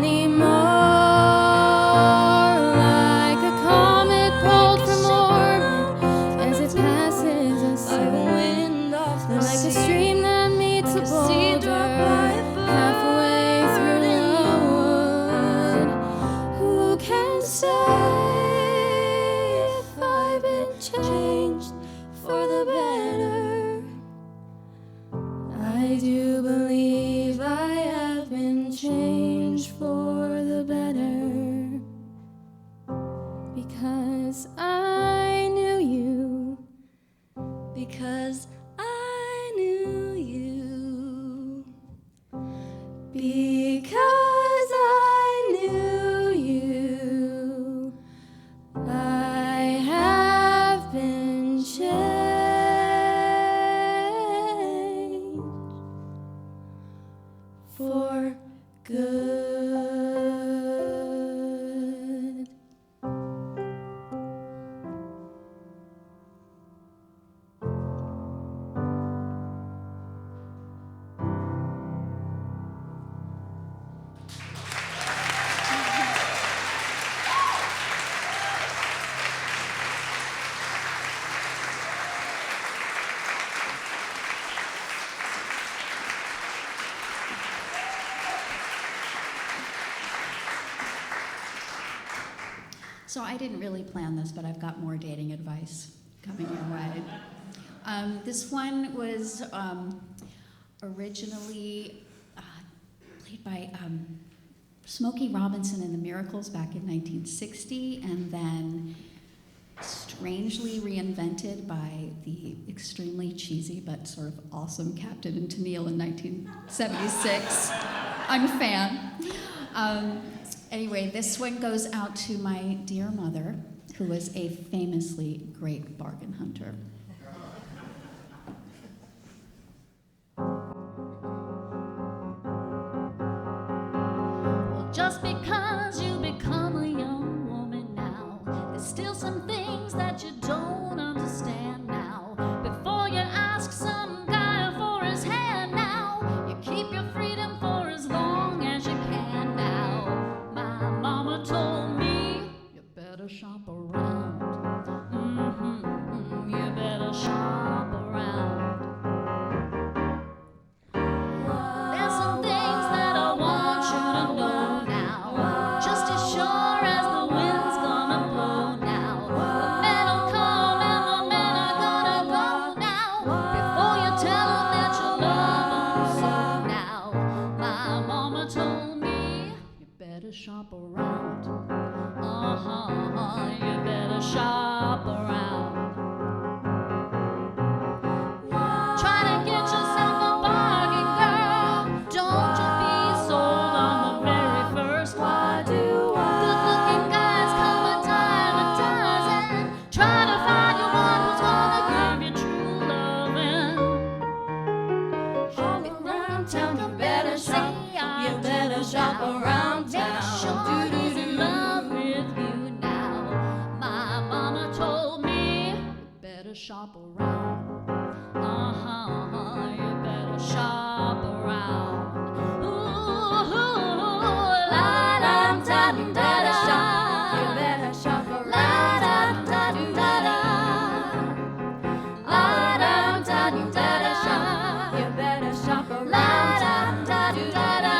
E: changed for the better. I do believe I have been changed for the better, because I knew you,
J: Because I knew you.
E: because I knew you. I have been changed for good.
C: So I didn't really plan this, but I've got more dating advice coming your way. This one was originally played by Smokey Robinson and the Miracles back in 1960, and then strangely reinvented by the extremely cheesy but sort of awesome Captain and Tennille in 1976. I'm a fan. Anyway, this one goes out to my dear mother, who was a famously great bargain hunter.
J: Well, just because you become a young woman now, there's still some things that you don't understand now. Before you ask some guy for his hand now, you keep your freedom for as long as you can now. My mama told me you better shop around. You better shop around. There's some things that I want you to know now, just as sure as the wind's gonna blow now. The men will come and the men are gonna go now, before you tell them that you love them so now. My mama told me you better shop around. You better shop around. Try to get yourself a bargain, girl. Don't you be sold on the very first one. Good-looking guys come a dime a dozen. Try to find you one who's gonna give you true loving.
E: All around town, you better shop. You better shop around town.
J: Make sure he's in love with you now. My mama told me you better shop around. You better shop around. Ooh, la-dum-dum-da-da.
E: You better shop around.
J: La-dum-dum-da-da. La-dum-dum-da-da.
E: You better shop around.
J: La-dum-dum-da-da.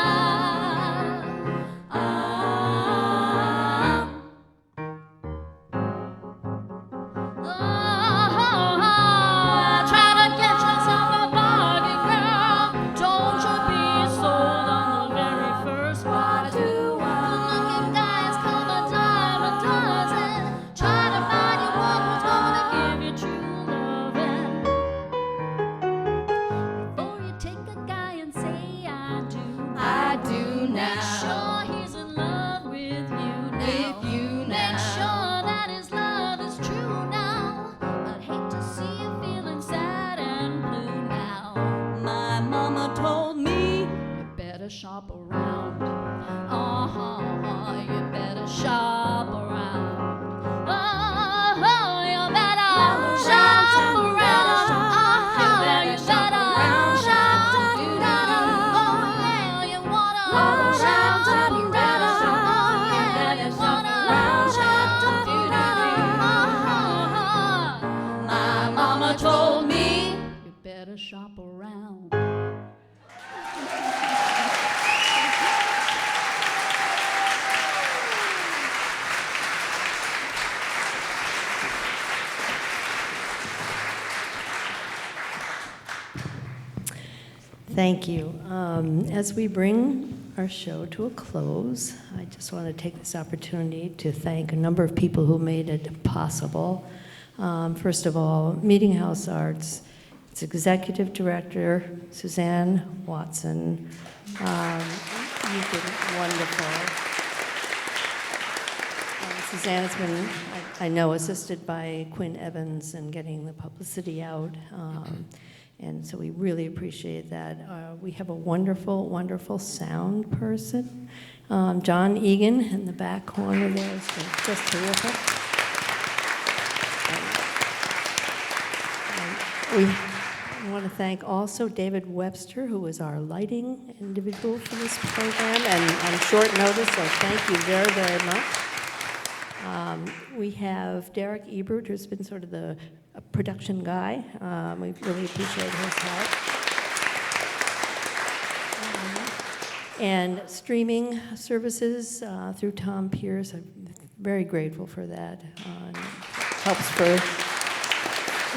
J: Try to get yourself a bargain, girl. Don't you be sold on the very first one. Good-looking guys come a dime a dozen. Try to find you one who's gonna give you true loving. Before you take a guy and say I do,
E: now.
J: make sure he's in love with you now. Make sure that his love is true now. I'd hate to see you feeling sad and blue now. My mama told me you better shop around. You better shop around. You better shop around. You better shop around. Oh yeah, you wanna shop around. Oh yeah, you wanna shop around. My mama told me you better shop around.
G: Thank you. As we bring our show to a close, I just want to take this opportunity to thank a number of people who made it possible. First of all, Meetinghouse Arts, its executive director, Suzanne Watson. You've been wonderful. Suzanne has been, I know, assisted by Quinn Evans in getting the publicity out. And so we really appreciate that. We have a wonderful, wonderful sound person. John Egan in the back corner there has been just terrific. We want to thank also David Webster, who is our lighting individual for this program, and on short notice, so thank you very, very much. We have Derek Ebert, who's been sort of the production guy. We really appreciate his help. And streaming services through Tom Pierce. I'm very grateful for that. Helps for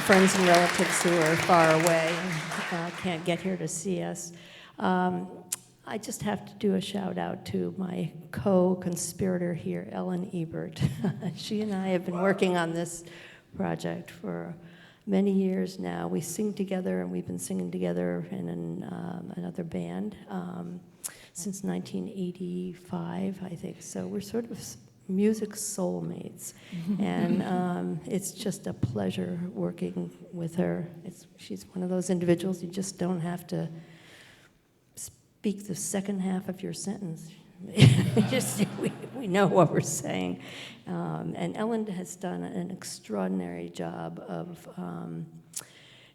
G: friends and relatives who are far away and can't get here to see us. I just have to do a shout out to my co-conspirator here, Ellen Ebert. She and I have been working on this project for many years now. We sing together, and we've been singing together in another band since 1985, I think. So we're sort of music soulmates, and it's just a pleasure working with her. She's one of those individuals you just don't have to speak the second half of your sentence. we know what we're saying. And Ellen has done an extraordinary job of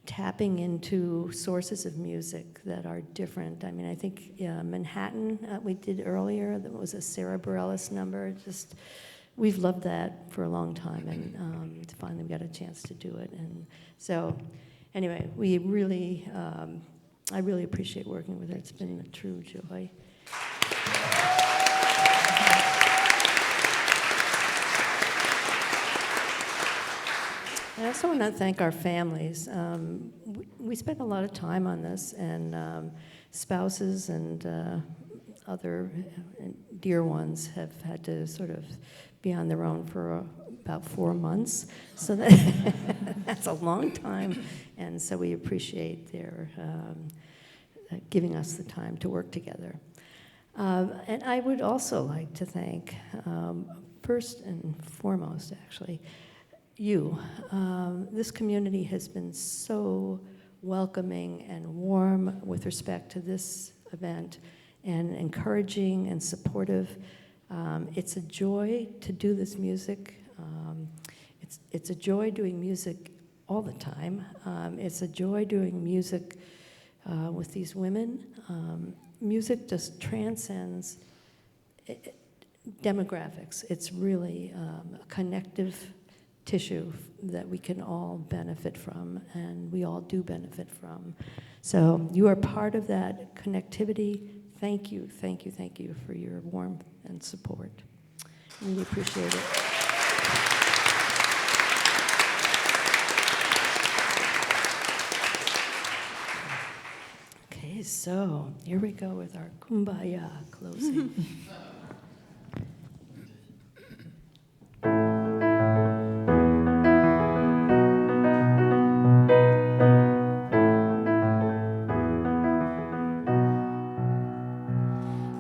G: tapping into sources of music that are different. I mean, I think Manhattan we did earlier, that was a Sarah Bareilles number. Just, we've loved that for a long time, and finally we got a chance to do it. And so, anyway, we really, I really appreciate working with her. It's been a true joy. I also want to thank our families. We spent a lot of time on this, and spouses and other dear ones have had to sort of be on their own for about 4 months. So that's a long time, and so we appreciate their giving us the time to work together. And I would also like to thank, first and foremost, actually, you. This community has been so welcoming and warm with respect to this event, and encouraging and supportive. It's a joy to do this music. It's a joy doing music all the time. It's a joy doing music with these women. Music just transcends demographics. It's really a connective tissue that we can all benefit from, and we all do benefit from. So you are part of that connectivity. Thank you, thank you, thank you for your warmth and support. Really appreciate it. Okay, so here we go with our Kumbaya closing.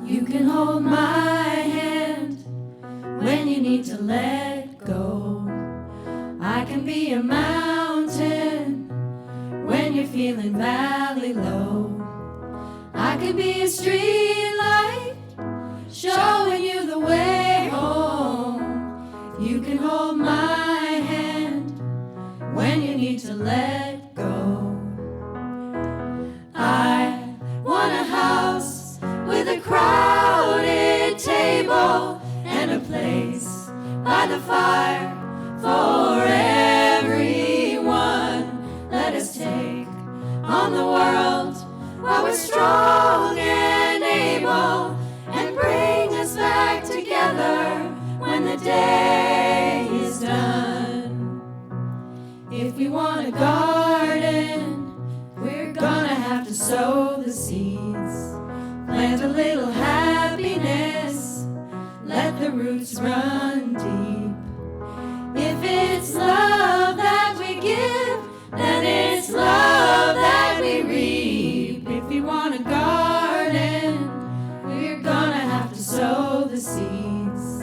B: You can hold my hand when you need to let go. I can be a mountain when you're feeling valley low. I can be a street light showing you the way home. You can hold my hand when you need to let go. I want a house with a crowded table and a place by the fire for everyone. Let us take on the world while we're strong and able, and bring us back together when the day is done. If we want a garden, we're gonna have to sow the seeds. Plant a little happiness, let the roots run deep. If it's love that we give, then it's love that we reap. If you want a garden, we're gonna have to sow the seeds.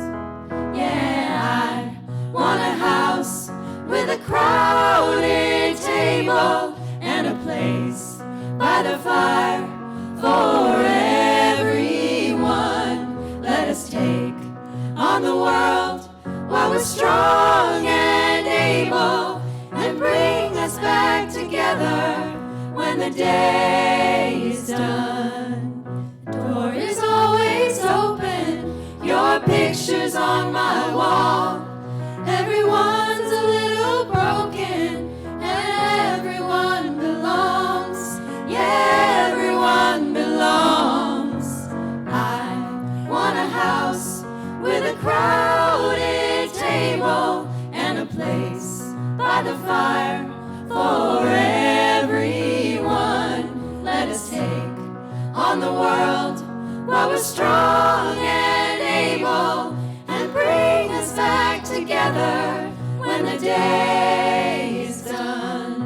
B: Yeah, I want a house with a crowded table and a place by the fire for everyone. Let us take on the world while we're strong and able, and bring us back together when the day is done. The door is always open, your picture's on my wall. Everyone's a little broken, everyone belongs. Yeah, everyone belongs. I want a house with a crowded table and a place by the fire for everyone. Let us take on the world while we're strong and able, and bring us back together when the day is done.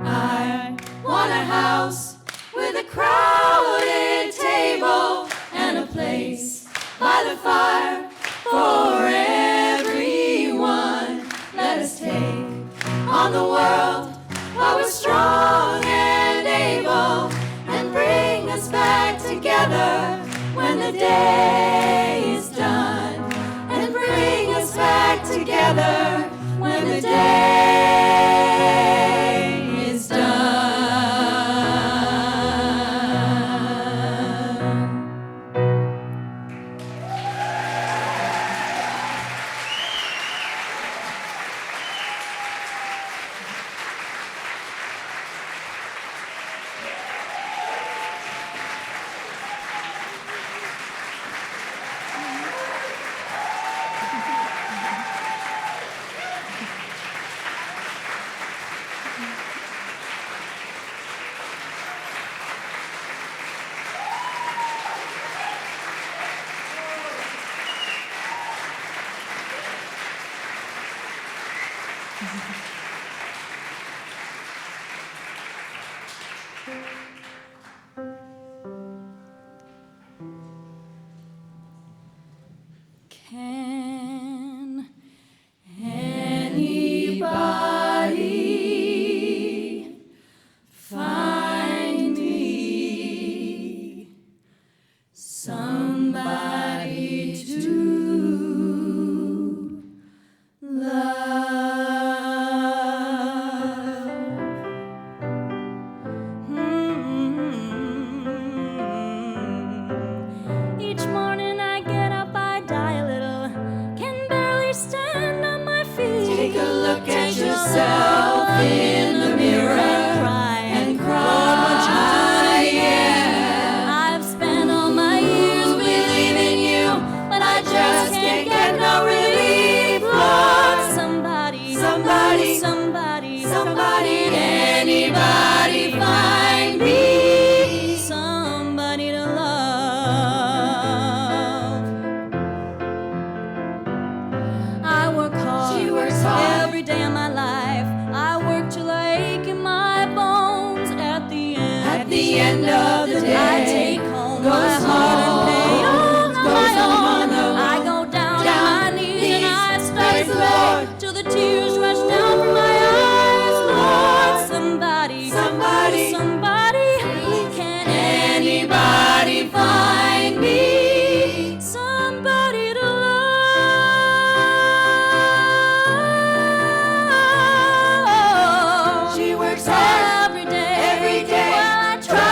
B: I want a house with a crowded table and a place by the fire for everyone. Let us take on the world while we're strong and able, and bring us back together when the day is done. And bring us back together when the day is done. Can anybody find me somebody to love? Each morning I get up, I die a little, can barely stand on my feet. Take a look at yourself in the mirror and cry. Yeah. I've spent all my years believing you, but I just can't get no relief. Lord, somebody, somebody, somebody, somebody, anybody find me somebody to love. I work hard, she works hard every day of my life. I work till I ache in my bones. At the end of the day, I take home my heart and pay all on my own. I go down on my knees and I praise the Lord till the tears rush down from my eyes. Lord, somebody, somebody, somebody, can anybody find me somebody to love? She works hard every day. While I try,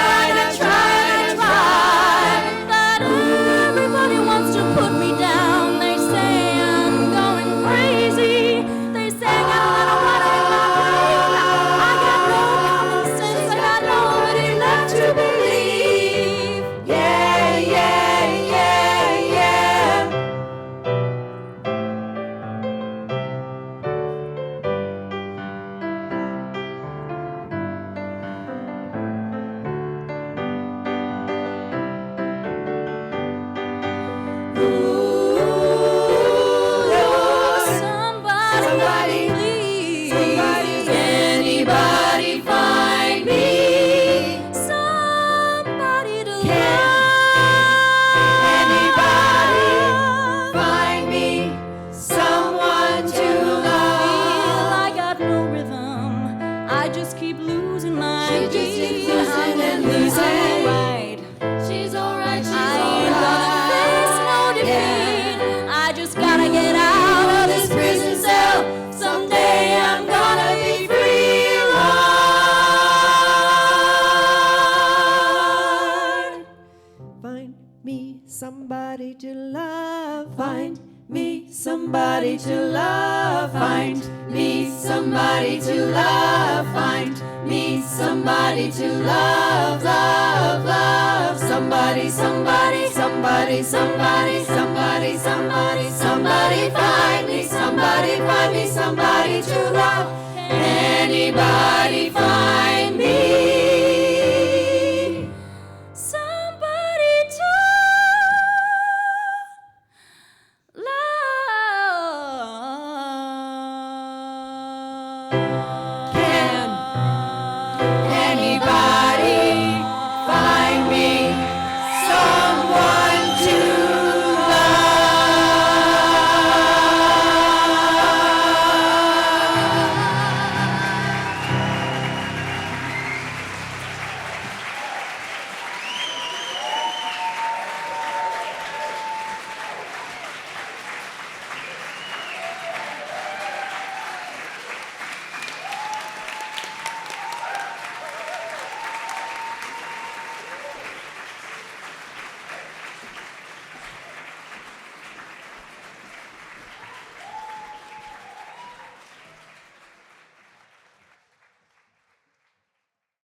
B: but everybody wants to put me down. They say I'm going crazy. They say I don't want to be I got no common sense. I got nobody left to believe. Yeah, yeah, yeah, yeah.
H: I just keep losing my
J: She just keeps losing and losing.
H: Right.
J: She's alright, she's
H: I ain't
J: alright.
H: gonna face no defeat. I just gotta get out of this prison cell. Someday I'm gonna be free, Lord.
D: Find me somebody to love.
B: Find me somebody to love. Find me somebody to love. Find me somebody to love, love, love. Somebody, somebody, somebody, somebody, somebody, somebody, somebody. Find me somebody to love. Anybody find